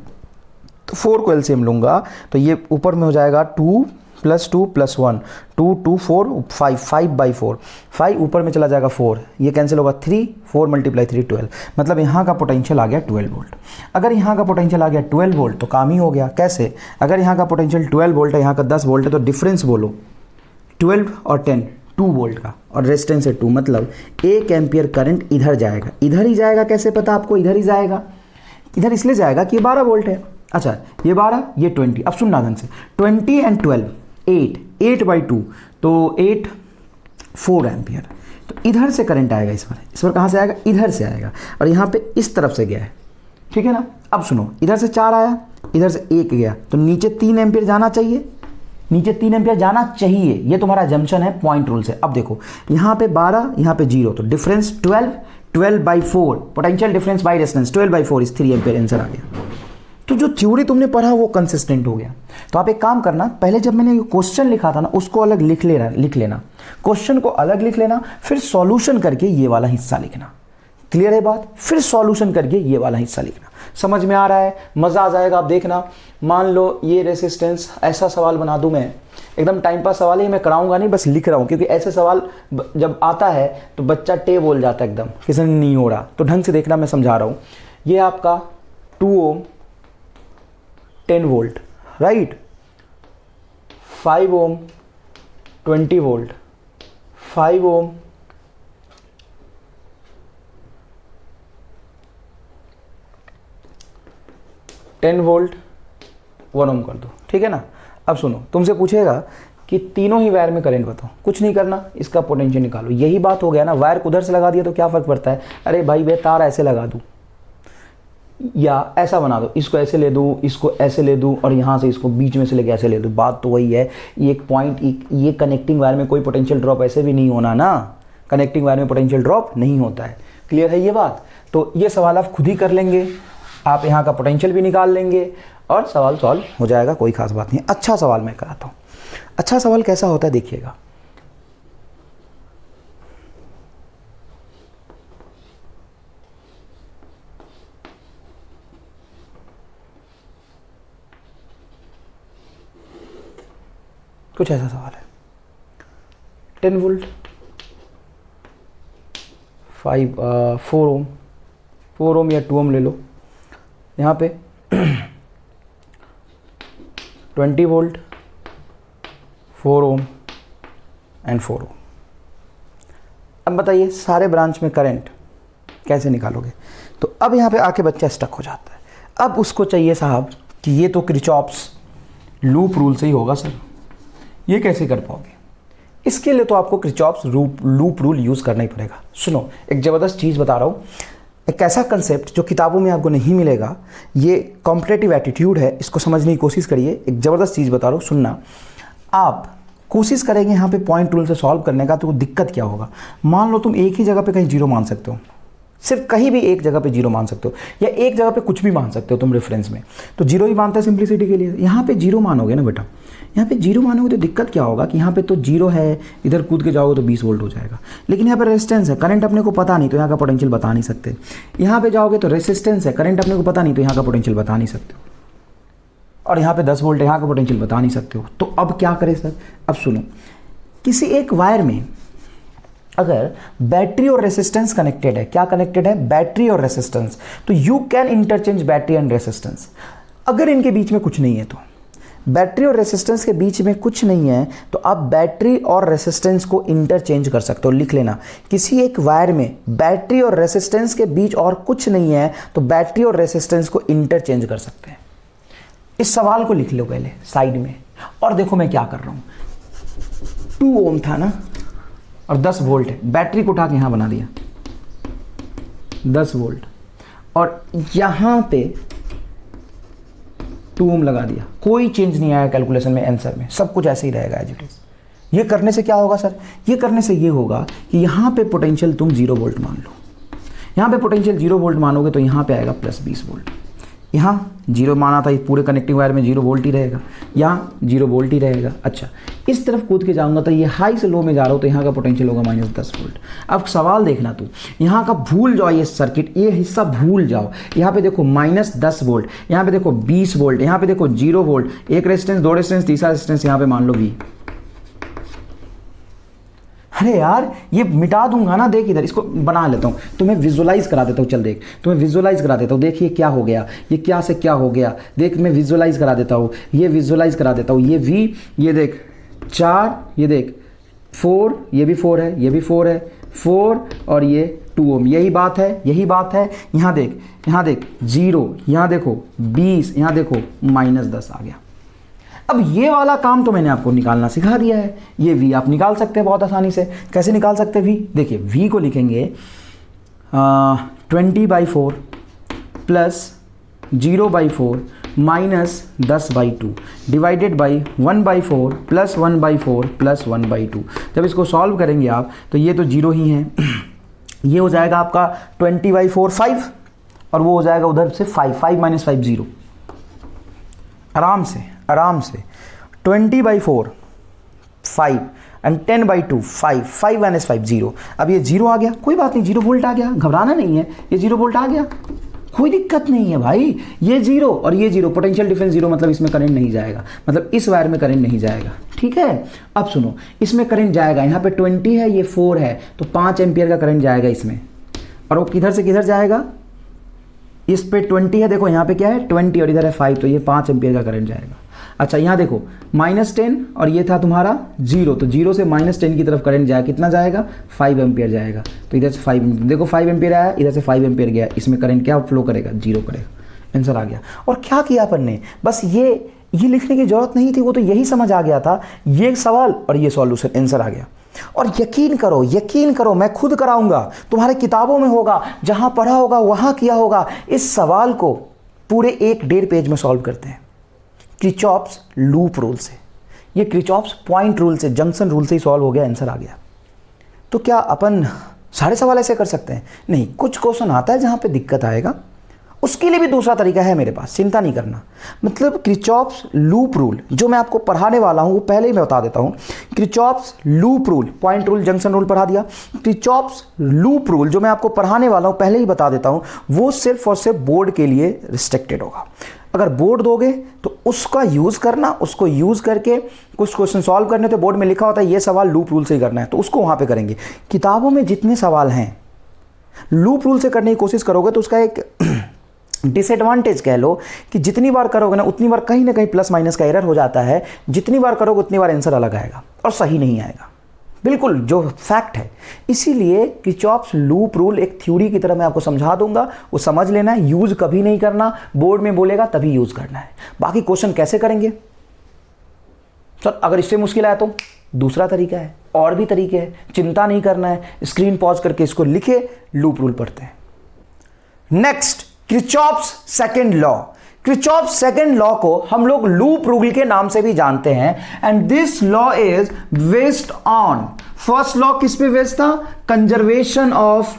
तो 4 को एलसीएम लूँगा तो ये ऊपर में हो जाएगा 2 + 2 + 1 2 2 4 5 5/4, 5 ऊपर में चला जाएगा 4, ये कैंसिल होगा 3, 4 × 3 12, मतलब यहाँ का पोटेंशियल आ गया 12 वोल्ट। अगर यहाँ का पोटेंशियल आ गया 12 वोल्ट तो काम ही हो गया। कैसे? अगर यहाँ का पोटेंशियल 12 वोल्ट है, यहाँ का 10 वोल्ट है, तो डिफरेंस बोलो 12 और 10 2 वोल्ट का, और रेजिस्टेंस है 2, मतलब 1 एम्पियर करंट इधर जाएगा। इधर ही जाएगा, कैसे पता आपको? इधर ही जाएगा। इधर इसलिए जाएगा कि ये 12 वोल्ट है। अच्छा, ये 12 ये 20। अब सुनना ध्यान से, 20 एंड 12 8/2, तो 8 4 एम्पियर, तो इधर से करंट आएगा। इस पर कहाँ से आएगा? इधर से आएगा, और यहाँ पे इस तरफ से गया है। ठीक है ना। अब सुनो, इधर से 4 आया, इधर से 1 गया तो नीचे 3 एम्पियर जाना चाहिए, नीचे 3 एम्पियर जाना चाहिए, ये तुम्हारा अजम्पशन है पॉइंट रूल से। अब देखो यहाँ पे 12, यहाँ पे 0, तो difference 12, 12/4 potential difference by resistance 12/4 इस 3 एम्पियर आंसर आ गया। तो जो थ्योरी तुमने पढ़ा वो कंसिस्टेंट हो गया। तो आप एक काम करना, पहले जब मैंने क्वेश्चन लिखा था ना उसको अलग लिख लेना, क्वेश्चन को अलग लिख लेना, फिर सॉल्यूशन करके ये वाला हिस्सा लिखना। क्लियर है बात? फिर सॉल्यूशन करके ये वाला हिस्सा लिखना। समझ में आ रहा है? मज़ा आ जाएगा। आप देखना, मान लो ये रेसिस्टेंस, ऐसा सवाल बना दूं मैं, एकदम टाइम पास सवाल ही मैं कराऊंगा नहीं, बस लिख रहा हूं, क्योंकि ऐसे सवाल जब आता है तो बच्चा टे बोल जाता है एकदम, किसी ने नहीं हो रहा। तो ढंग से देखना, मैं समझा रहा हूं। ये आपका 2 ओम 10 वोल्ट, राइट, 5 ओम 20 वोल्ट, 5 ओम 10 वोल्ट, 1 ओम कर दो, ठीक है ना। अब सुनो, तुमसे पूछेगा कि तीनों ही वायर में करंट बताओ, कुछ नहीं करना, इसका पोटेंशियल निकालो। यही बात हो गया ना, वायर को उधर से लगा दिया तो क्या फर्क पड़ता है? अरे भाई वे तार ऐसे लगा दूं या ऐसा बना दो, इसको ऐसे ले दूं, इसको ऐसे ले दूं, और यहाँ से इसको बीच में से लेके ऐसे ले दूं, बात तो वही है। ये एक पॉइंट, ये कनेक्टिंग वायर में कोई पोटेंशियल ड्रॉप ऐसे भी नहीं होना ना, कनेक्टिंग वायर में पोटेंशियल ड्रॉप नहीं होता है। क्लियर है ये बात? तो ये सवाल आप खुद ही कर लेंगे, आप यहाँ का पोटेंशियल भी निकाल लेंगे और सवाल सॉल्व हो जाएगा, कोई खास बात नहीं। अच्छा सवाल मैं कराता हूँ। अच्छा सवाल कैसा होता है देखिएगा। कुछ ऐसा सवाल है, 10 वोल्ट 4 ओम या 2 ओम ले लो, यहाँ पे 20 वोल्ट 4 ओम एंड 4 ओम। अब बताइए सारे ब्रांच में करंट कैसे निकालोगे? तो अब यहाँ पे आके बच्चा स्टक हो जाता है। अब उसको चाहिए साहब कि ये तो क्रिचॉप्स लूप रूल से ही होगा सर, ये कैसे कर पाओगे? इसके लिए तो आपको क्रिचॉप्स लूप रूल यूज़ करना ही पड़ेगा। सुनो, एक ज़बरदस्त चीज़ बता रहा हूँ, एक ऐसा कंसेप्ट जो किताबों में आपको नहीं मिलेगा, ये कॉम्पिटिटिव एटीट्यूड है, इसको समझने की कोशिश करिए। एक ज़बरदस्त चीज़ बता रहा हूँ, सुनना। आप कोशिश करेंगे यहाँ पे पॉइंट रूल से सॉल्व करने का, तो दिक्कत क्या होगा? मान लो तुम एक ही जगह पे कहीं 0 मान सकते हो, सिर्फ कहीं भी एक जगह पे 0 मान सकते हो, या एक जगह पे कुछ भी मान सकते हो तुम रेफरेंस में, तो 0 ही मानता है सिंप्लिसिटी के लिए। यहाँ पे 0 मानोगे ना बेटा, यहाँ पे 0 मानोगे तो दिक्कत क्या होगा कि यहाँ पे तो 0 है, इधर कूद के जाओगे तो 20 वोल्ट हो जाएगा, लेकिन यहाँ पे रेजिस्टेंस है, करंट अपने को पता नहीं, तो यहाँ का पोटेंशियल बता नहीं सकते। यहाँ पे जाओगे तो रेजिस्टेंस है, करंट अपने को पता नहीं, तो यहाँ का पोटेंशियल बता नहीं सकते हो, और यहाँ पे 10 वोल्ट है, यहाँ का पोटेंशियल बता नहीं सकते हो। तो अब क्या करें सर? अब सुनो, किसी एक वायर में अगर बैटरी और रेसिस्टेंस कनेक्टेड है, क्या कनेक्टेड है? बैटरी और रेसिस्टेंस, तो you can interchange battery and resistance. अगर इनके बीच में कुछ नहीं है, तो बैटरी और रेसिस्टेंस के बीच में कुछ नहीं है, तो आप बैटरी और रेसिस्टेंस को इंटरचेंज कर सकते हो। लिख लेना, किसी एक वायर में बैटरी और रेसिस्टेंस के बीच और कुछ नहीं है, तो बैटरी और रेसिस्टेंस को इंटरचेंज कर सकते हैं। इस सवाल को लिख लो पहले साइड में, और देखो मैं क्या कर रहा हूं। 2 ओम था ना, और 10 वोल्ट है, बैटरी को उठा के यहां बना दिया 10 वोल्ट, और यहां पे 2 ओम लगा दिया। कोई चेंज नहीं आया कैलकुलेशन में, आंसर में सब कुछ ऐसे ही रहेगा एज इट इज। ये करने से क्या होगा सर? ये करने से ये होगा कि यहां पे पोटेंशियल तुम 0 वोल्ट मान लो, यहां पे पोटेंशियल 0 वोल्ट मानोगे तो यहां पे आएगा +20 वोल्ट। यहाँ 0 माना था, पूरे कनेक्टिंग वायर में 0 वोल्ट ही रहेगा, यहाँ 0 वोल्ट ही रहेगा। अच्छा, इस तरफ कूद के जाऊंगा तो ये हाई से लो में जा रहा हो, तो यहाँ का पोटेंशियल होगा -10 वोल्ट। अब सवाल देखना तू, यहाँ का भूल जाओ, ये सर्किट, ये हिस्सा भूल जाओ। यहाँ पे देखो -10 वोल्ट, यहाँ पे देखो 20 वोल्ट, यहाँ पे देखो 0 वोल्ट, एक रेजिस्टेंस, 2 रेजिस्टेंस, तीसरा रेजिस्टेंस, यहाँ पे मान लो V। अरे यार ये मिटा दूंगा ना, देख इधर इसको बना लेता हूँ, तुम्हें विजुअलाइज करा देता हूँ। चल देख, तुम्हें विजुअलाइज करा देता हूँ। देख ये क्या हो गया, ये क्या से क्या हो गया, देख मैं विजुअलाइज करा देता हूँ, ये विजुअलाइज करा देता हूँ। ये V, ये देख 4, ये देख 4, ये भी 4 है, ये भी 4 है, 4 और ये 2 ओम। यही बात है, यही बात है। यहाँ देख 0, यहाँ देखो 20, यहाँ देखो -10 आ गया। अब ये वाला काम तो मैंने आपको निकालना सिखा दिया है। ये V आप निकाल सकते हैं बहुत आसानी से। कैसे निकाल सकते हैं V? देखिए V को लिखेंगे 20/4 + 0/4 -10/2 डिवाइडेड बाई 1/4 प्लस 1/4 प्लस 1/2। जब इसको सॉल्व करेंगे आप तो ये तो 0 ही है, ये हो जाएगा आपका 20/4 5, और वो हो जाएगा उधर से 5 5 - 5 0। आराम से 20/4 5 एंड 10/2 5 5 - 5 0। अब ये 0 आ गया, कोई बात नहीं, 0 वोल्ट आ गया, घबराना नहीं है, ये 0 वोल्ट आ गया, कोई दिक्कत नहीं है भाई। ये 0 और ये 0, पोटेंशियल डिफरेंस 0, मतलब इसमें करंट नहीं जाएगा, मतलब इस वायर में करंट नहीं जाएगा। ठीक है, अब सुनो, इसमें करंट जाएगा, यहाँ पे 20 है, ये 4 है, तो 5 एम्पियर का करंट जाएगा इसमें, और वो किधर से किधर जाएगा, इस पे 20 है, देखो यहाँ पे क्या है 20 और इधर है 5, तो ये 5 एम्पियर का करंट जाएगा। अच्छा यहाँ देखो -10 और ये था तुम्हारा 0, तो 0 से -10 की तरफ करंट जाएगा, कितना जाएगा 5 एम्पियर जाएगा, तो इधर से 5 एम्पियर, देखो 5 एम्पियर आया, इधर से 5 एम्पियर गया, इसमें करंट क्या फ्लो करेगा, 0 करेगा। आंसर आ गया। और क्या किया अपन ने, बस ये लिखने की जरूरत नहीं थी, वो तो यही समझ आ गया था, ये सवाल और ये सॉल्यूशन, आंसर आ गया। और यकीन करो, मैं खुद कराऊंगा, तुम्हारे किताबों में होगा, जहां पढ़ा होगा वहां किया होगा। इस सवाल को पूरे 1.5 पेज में सॉल्व करते हैं क्रिचॉप्स लूप रूल से, ये क्रिचॉप्स पॉइंट रूल से, जंक्शन रूल से ही सॉल्व हो गया, आंसर आ गया। तो क्या अपन सारे सवाल ऐसे कर सकते हैं? नहीं, कुछ क्वेश्चन आता है जहां पे दिक्कत आएगा, उसके लिए भी दूसरा तरीका है मेरे पास, चिंता नहीं करना। मतलब क्रिचॉप्स लूप रूल जो मैं आपको पढ़ाने वाला हूं वो पहले ही मैं बता देता हूं। क्रिचॉप्स loop rule, point rule, junction rule पढ़ा दिया। क्रिचॉप्स लूप रूल जो मैं आपको पढ़ाने वाला हूं पहले ही बता देता हूं, वो सिर्फ और सिर्फ बोर्ड के लिए रिस्ट्रिक्टेड होगा। अगर बोर्ड दोगे तो उसका यूज करना, उसको यूज करके कुछ क्वेश्चन सॉल्व करने, तो बोर्ड में लिखा होता है ये सवाल लूप रूल से ही करना है, तो उसको वहां पे करेंगे। किताबों में जितने सवाल हैं लूप रूल से करने की कोशिश करोगे तो उसका एक डिसएडवांटेज कह लो कि जितनी बार करोगे ना उतनी बार कहीं ना कहीं प्लस माइनस का एरर हो जाता है, जितनी बार करोगे उतनी बार आंसर अलग आएगा और सही नहीं आएगा, बिल्कुल जो फैक्ट है। इसीलिए क्रिचॉप्स लूप रूल एक थ्योरी की तरह मैं आपको समझा दूंगा, वो समझ लेना है, यूज कभी नहीं करना, बोर्ड में बोलेगा तभी यूज करना है। बाकी क्वेश्चन कैसे करेंगे, तो अगर इससे मुश्किल आया तो दूसरा तरीका है, और भी तरीके हैं, चिंता नहीं करना है, स्क्रीन पॉज करके इसको लिखे, लूप रूल पढ़ते हैं। Next, क्रिचॉप्स second law. क्रिचॉप्स second law को हम लोग लूप रूल के नाम से भी जानते हैं, and this law is based on, first law किस पे बेस्ड था, conservation of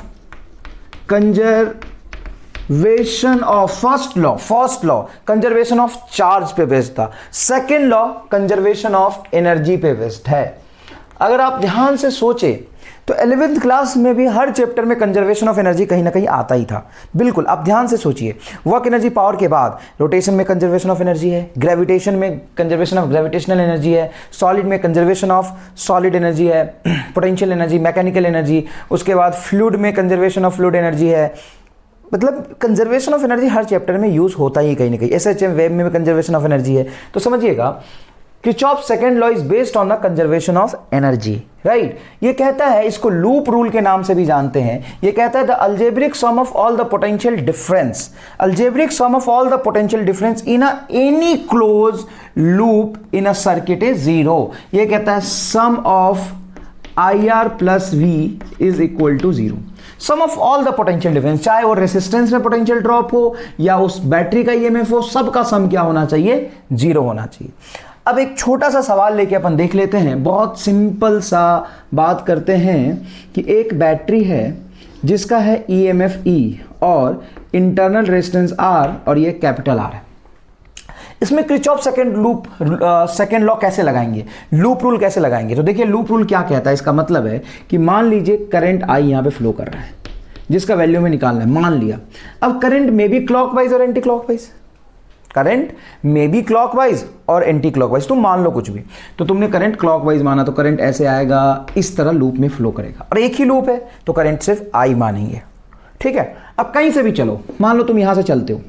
first law conservation of charge पे बेस्ड था, second law conservation of energy पे बेस्ड है। अगर आप ध्यान से सोचे तो 11th क्लास में भी हर चैप्टर में कंजर्वेशन ऑफ एनर्जी कहीं ना कहीं आता ही था। बिल्कुल, आप ध्यान से सोचिए, वर्क एनर्जी पावर के बाद रोटेशन में कंजर्वेशन ऑफ एनर्जी है, ग्रेविटेशन में कंजर्वेशन ऑफ ग्रेविटेशनल एनर्जी है, सॉलिड में कंजर्वेशन ऑफ सॉलिड एनर्जी है, पोटेंशियल एनर्जी, मैकेनिकल एनर्जी, उसके बाद फ्लूइड में कंजर्वेशन ऑफ फ्लूइड एनर्जी है। मतलब conservation of energy her chapter में यूज होता ही कहीं ना कहीं। SHM वेब में भी कंजर्वेशन ऑफ एनर्जी है। तो समझिएगा, क्रिचॉप्स second law is based on the conservation of energy, right. ये कहता है, इसको लूप रूल के नाम से भी जानते हैं, ये कहता है the algebraic sum of all the potential difference, algebraic sum of all the potential difference in a any close loop in a circuit is 0। ये कहता है sum of IR plus V is equal to 0। Sum of all the potential difference, चाहे वो resistance में potential drop हो या उस battery का EMF हो, सबका सम क्या होना चाहिए, 0 होना चाहिए। अब एक छोटा सा सवाल लेके अपन देख लेते हैं, बहुत सिंपल सा बात करते हैं कि एक बैटरी है जिसका है EMF E और इंटरनल रेजिस्टेंस R और ये कैपिटल R है। इसमें क्रिचॉप सेकंड लॉ कैसे लगाएंगे, लूप रूल कैसे लगाएंगे? तो देखिए लूप रूल क्या कहता है, इसका मतलब है कि मान लीजिए करंट I यहां पे फ्लो कर रहा है जिसका वैल्यू में निकालना है, मान लिया। अब करंट में भी क्लॉकवाइज और एंटी क्लॉकवाइज, करंट में भी क्लॉकवाइज और एंटी क्लॉकवाइज, तुम मान लो कुछ भी। तो तुमने करंट क्लॉकवाइज माना तो करंट ऐसे आएगा, इस तरह लूप में फ्लो करेगा, और एक ही लूप है तो करंट सिर्फ I मानेंगे, ठीक है। अब कहीं से भी चलो, मान लो तुम यहां से चलते हो,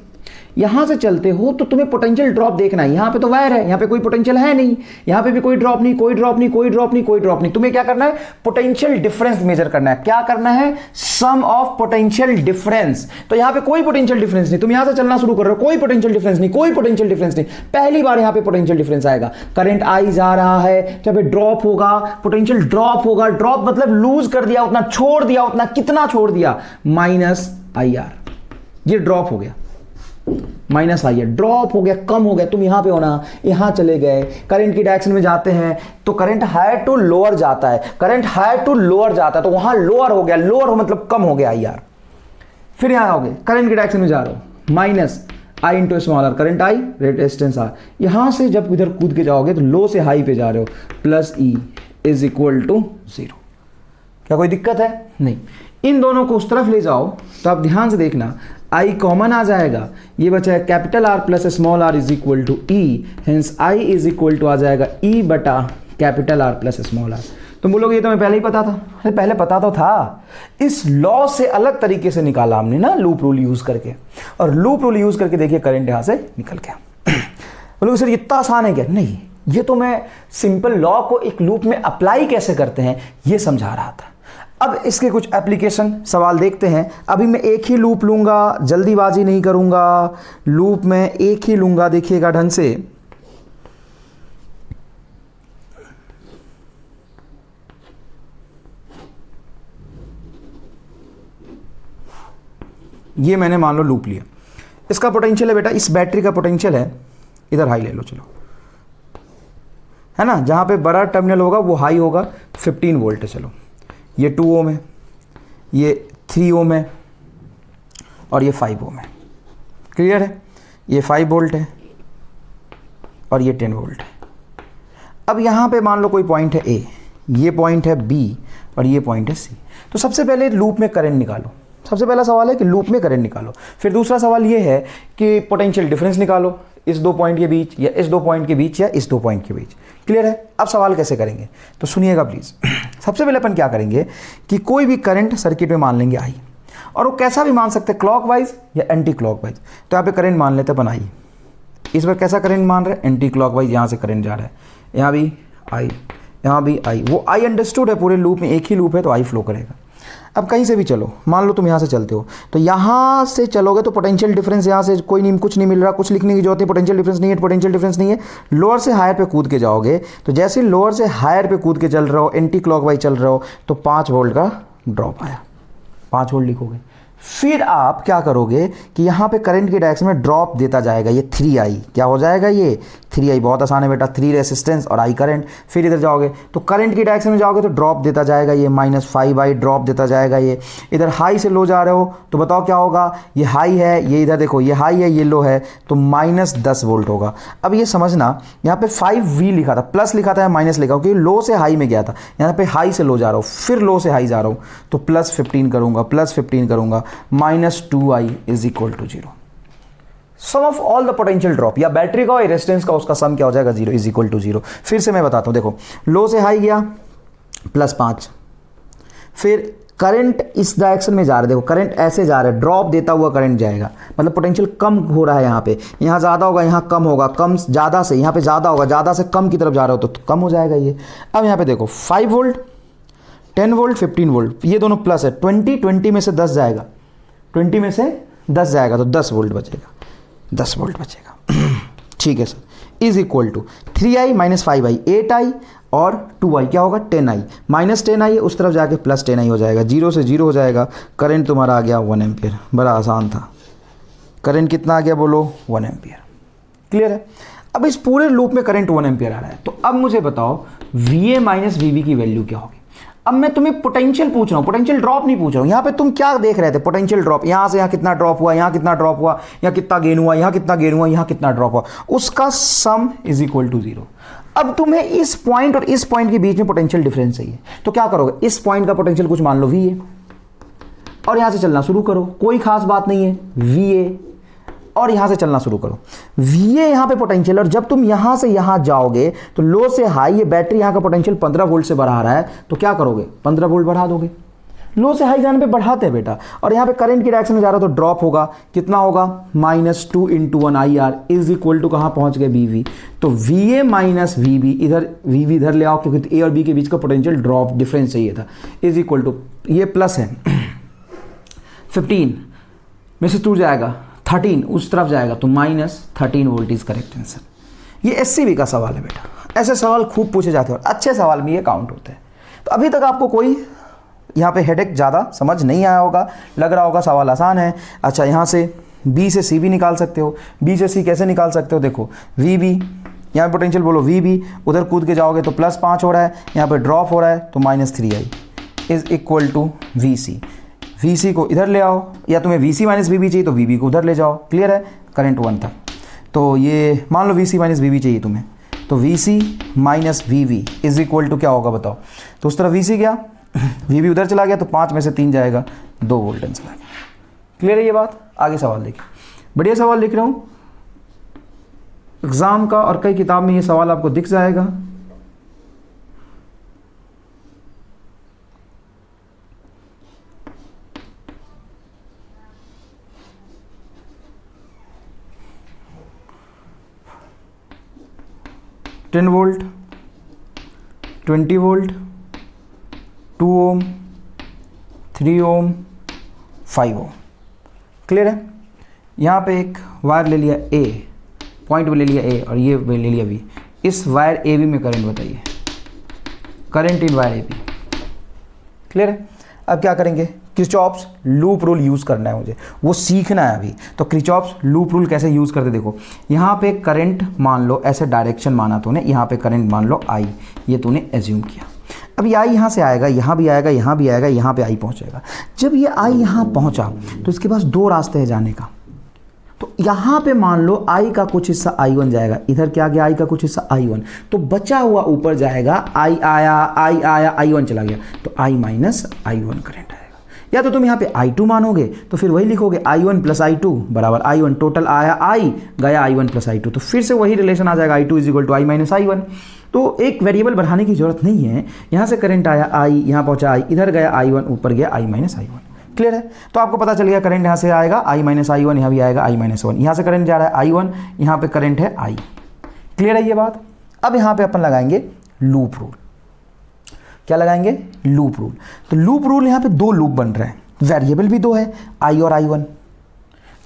यहां से चलते हो तो तुम्हें पोटेंशियल ड्रॉप देखना है। यहां पे तो वायर है, यहां पे कोई पोटेंशियल है नहीं, यहां पे भी कोई ड्रॉप नहीं, कोई ड्रॉप नहीं, कोई ड्रॉप नहीं, कोई ड्रॉप नहीं। तुम्हें क्या करना है, पोटेंशियल डिफरेंस मेजर करना है। क्या करना है, सम ऑफ पोटेंशियल डिफरेंस। तो यहां पे कोई पोटेंशियल डिफरेंस नहीं, तुम यहां से चलना शुरू कर रहे हो, कोई पोटेंशियल डिफरेंस नहीं, कोई पोटेंशियल डिफरेंस नहीं, पहली बार यहां पे पोटेंशियल डिफरेंस आएगा। करंट I जा रहा है, जब ड्रॉप होगा, पोटेंशियल ड्रॉप होगा, ड्रॉप मतलब लूज कर दिया, उतना छोड़ दिया, उतना कितना छोड़ दिया, -IR, ये ड्रॉप हो गया। माइनस आई है, ड्रॉप हो गया, कम हो गया, तुम यहाँ पे होना, यहाँ चले गए, करंट की डायरेक्शन में जाते हैं तो करंट हायर टू लोअर जाता है, करंट हायर टू लोअर जाता है तो वहां लोअर हो गया, लोअर हो मतलब कम हो गया आई आर। फिर यहाँ आओगे, करंट की डायरेक्शन में जा रहे हो, minus I into small R, current I resistance R, यहां से जब इधर कूद के जाओगे तो लो से हाई पे जा रहे हो, plus E is equal to 0। क्या कोई दिक्कत है? नहीं। इन दोनों को उस तरफ ले जाओ तो आप ध्यान से देखना, आई कॉमन आ जाएगा, ये बचा है capital R plus small r is equal to E, hence I is equal to आ जाएगा ई बटा capital R plus small r. तुम बोलोगे ये तो मैं पहले ही पता था। अरे पहले पता तो था, इस लॉ से अलग तरीके से निकाला हमने ना, लूप रूल यूज करके, और लूप रूल यूज करके देखिए करंट यहां से निकल गया। बोलोगे सर इतना आसान है क्या? नहीं, ये तो मैं सिंपल लॉ को एक लूप में अप्लाई कैसे करते हैं ये समझा रहा था। अब इसके कुछ एप्लीकेशन सवाल देखते हैं। अभी मैं एक ही लूप लूंगा, जल्दीबाजी नहीं करूंगा, लूप में एक ही लूंगा, देखिएगा ढंग से। ये मैंने मान लो लूप लिया, इसका पोटेंशियल है बेटा, इस बैटरी का पोटेंशियल है, इधर हाई ले लो, चलो, है ना, जहां पे बड़ा टर्मिनल होगा वो हाई होगा, 15 वोल्ट है। चलो, ये 2 ओम है, ये 3 ओम है, और ये 5 ओम है। क्लियर है? ये 5 वोल्ट है और ये 10 वोल्ट है। अब यहां पे मान लो कोई पॉइंट है ए, ये पॉइंट है बी और ये पॉइंट है सी। तो सबसे पहले लूप में करंट निकालो। सबसे पहला सवाल है कि लूप में करंट निकालो। फिर दूसरा सवाल ये है कि पोटेंशियल डिफरेंस निकालो, इस 2 पॉइंट के बीच या इस 2 पॉइंट के बीच या इस 2 पॉइंट के बीच। क्लियर है? अब सवाल कैसे करेंगे तो सुनिएगा प्लीज। सबसे पहले अपन क्या करेंगे कि कोई भी करंट सर्किट में मान लेंगे आई, और वो कैसा भी मान सकते हैं, क्लॉकवाइज या एंटी क्लॉकवाइज। तो यहाँ पे करंट मान लेते हैं अपन आई, इस पर कैसा करंट मान रहे हैं, एंटी क्लॉकवाइज, यहाँ से करंट जा रहा है, यहाँ भी आई, यहाँ भी आई। वो आई अंडरस्टूड है, पूरे लूप में एक ही लूप है तो आई फ्लो करेगा। अब कहीं से भी चलो, मान लो तुम यहाँ से चलते हो तो यहाँ से चलोगे तो पोटेंशियल डिफरेंस यहाँ से कोई नहीं, कुछ नहीं मिल रहा, कुछ लिखने की जरूरत नहीं, पोटेंशियल डिफरेंस नहीं है, पोटेंशियल डिफरेंस नहीं है। लोअर से हायर पे कूद के जाओगे तो जैसे लोअर से हायर पे कूद के चल रहे हो, एंटी क्लॉकवाइज चल रहे हो, तो 5 वोल्ट का ड्रॉप आया, 5 वोल्ट लिखोगे। फिर आप क्या करोगे कि यहाँ पे करंट की डायरेक्शन में ड्रॉप देता जाएगा, ये 3i क्या हो जाएगा, ये 3i, बहुत आसान है बेटा, 3 रेसिस्टेंस और i करंट। फिर इधर जाओगे तो करंट की डायरेक्शन में जाओगे तो ड्रॉप देता जाएगा, ये -5i ड्रॉप देता जाएगा। ये इधर हाई से लो जा रहे हो तो बताओ क्या होगा, ये हाई है, ये इधर देखो ये हाई है, ये लो है, तो -10 वोल्ट होगा। अब ये समझना, यहाँ पे 5v लिखा था, प्लस लिखा था या माइनस लिखा, क्योंकि लो से हाई में गया था, यहाँ पे हाई से लो जा रहा हूँ, फिर लो से हाई जा रहा हूँ, तो +15 करूँगा, +15 करूँगा, -2i is equal to 0। Sum of all the potential drop, या बैटरी का और रेजिस्टेंस का उसका सम क्या हो जाएगा, 0 इज इक्वल टू 0। फिर से मैं बताता हूं, देखो लो से हाई गया +5, फिर करंट इस डायरेक्शन में जा रहा है, देखो करंट ऐसे जा रहा है, ड्रॉप देता हुआ करंट जाएगा, मतलब पोटेंशियल कम हो रहा है, यहाँ पे, यहाँ ज़्यादा होगा, यहाँ कम होगा, कम ज़्यादा से यहाँ पे ज़्यादा होगा, ज़्यादा से कम की तरफ जा रहा हो तो कम हो जाएगा ये। अब यहाँ पे देखो 5 वोल्ट, 10 वोल्ट, 15 वोल्ट, ये दोनों प्लस है, 20 में से 10 जाएगा, 20 में से 10 जाएगा तो 10 वोल्ट बचेगा, 10 वोल्ट बचेगा। ठीक है sir, is equal to 3i - 5i 8i और 2i क्या होगा, 10i, -10i है, उस तरफ जाके +10i हो जाएगा, 0 से 0 हो जाएगा। करंट तुम्हारा आ गया 1 एम्पियर, बड़ा आसान था। करंट कितना आ गया बोलो, 1 एम्पियर। क्लियर है? अब इस पूरे लूप में करंट 1 एम्पियर आ रहा है, तो अब मुझे बताओ VA - VB की वैल्यू क्या होगी। अब मैं तुम्हें पोटेंशियल पूछ रहा हूं, पोटेंशियल ड्रॉप नहीं पूछ रहा हूं। यहां पे तुम क्या देख रहे थे, पोटेंशियल ड्रॉप, यहां से यहां कितना ड्रॉप हुआ, यहां कितना ड्रॉप हुआ, यहां कितना गेन हुआ, यहां कितना गेन हुआ, यहां कितना ड्रॉप हुआ, उसका सम इज इक्वल टू 0। अब तुम्हें इस पॉइंट और इस पॉइंट के बीच में पोटेंशियल डिफरेंस चाहिए, तो क्या करोगे, इस पॉइंट का पोटेंशियल कुछ मान लो VA, और यहां से चलना शुरू करो, कोई खास बात नहीं है, VA, और यहां से चलना शुरू करो, VA यहां पे पोटेंशियल, और जब तुम यहां से यहां जाओगे तो लो से हाई, ये बैटरी यहां का पोटेंशियल 15 वोल्ट से बढ़ा रहा है, तो क्या करोगे, 15 वोल्ट बढ़ा दोगे। लो से हाई जाने पे बढ़ाते हैं बेटा, और यहां पे करंट की डायरेक्शन में जा रहा तो ड्रॉप होगा, कितना होगा, -2 × 1 IR इज इक्वल टू कहां पहुंच गए, BV। तो VA - VB, इधर VB इधर ले आओ, क्योंकि A और B के बीच का पोटेंशियल ड्रॉप डिफरेंस चाहिए था, इज इक्वल टू, ये प्लस है 15 में से टूट जाएगा, 13 उस तरफ जाएगा, तो -13 वोल्ट इज करेक्ट आंसर। ये SCB का सवाल है बेटा, ऐसे सवाल खूब पूछे जाते हैं और अच्छे सवाल में ये काउंट होते हैं। तो अभी तक आपको कोई यहाँ पे हेडेक ज़्यादा समझ नहीं आया होगा, लग रहा होगा सवाल आसान है। अच्छा, यहाँ से बी से सी भी निकाल सकते हो। बी से सी कैसे निकाल सकते हो, देखो वी बी, यहाँ पोटेंशियल बोलो वी बी, उधर कूद के जाओगे तो +5 हो रहा है, यहाँ पे ड्रॉप हो रहा है तो -3i is equal to V C. V C को इधर ले आओ, या तुम्हें V C minus V B चाहिए तो वी बी को उधर ले जाओ। क्लियर है, करंट 1 था तो ये मान लो V C minus V B चाहिए तुम्हें, तो V C minus V V is equal to क्या होगा बताओ। तो उस तरफ वी सी गया, वी बी उधर चला गया तो 5 में से 3 जाएगा, 2 वोल्ट आंसर आ गया। क्लियर है ये बात। आगे सवाल देखिए, बढ़िया सवाल लिख रहा हूँ एग्जाम का, और कई किताब में ये सवाल आपको दिख जाएगा। टेन वोल्ट, 20 वोल्ट, 2 ओम, 3 ओम, 5 ओम। क्लियर है। यहाँ पे एक वायर ले लिया ए, पॉइंट पे ले लिया ए और ये ले लिया बी। इस वायर ए बी में करंट बताइए, current in wire A B. Clear है। अब क्या करेंगे, किरचॉफ्स लूप रूल यूज़ करना है मुझे, वो सीखना है अभी। तो किरचॉफ्स लूप रूल कैसे यूज़ करते देखो, यहाँ पे करंट मान लो, ऐसे डायरेक्शन माना तूने, यहाँ पे करंट मान लो आई, ये तूने एज्यूम किया। अब ये आई यहाँ से आएगा, यहाँ भी आएगा, यहाँ भी आएगा, यहाँ पे आई पहुँचेगा। जब ये आई यहाँ पहुँचा तो इसके पास 2 रास्ते हैं जाने का। तो यहाँ पे मान लो आई का कुछ हिस्सा I1 जाएगा, इधर क्या गया आई का कुछ हिस्सा I1, तो बचा हुआ ऊपर जाएगा, आई आया I1 चला गया, तो I माइनस I1 करंट आएगा। या तो तुम यहाँ पे I2 मानोगे तो फिर वही लिखोगे I1 प्लस I2 बराबर I1, टोटल आया I गया I1 प्लस I2, तो फिर से वही रिलेशन आ जाएगा I2 is equal to I minus I1। तो एक वेरिएबल बढ़ाने की जरूरत नहीं है, यहाँ से करंट आया I, यहाँ पहुँचा I, इधर गया I1, ऊपर गया I माइनस I1। क्लियर है। तो आपको पता चल गया करंट यहाँ से आएगा I माइनस I1, यहाँ भी आएगा I माइनस 1, यहाँ से करंट जा रहा है I1, यहाँ पे करंट है I। क्लियर है ये बात। अब यहाँ पे अपन लगाएंगे लूप रूल। क्या लगाएंगे, लूप रूल। तो लूप रूल यहाँ पे 2 लूप बन रहे हैं, वेरिएबल भी 2 है, I और I1।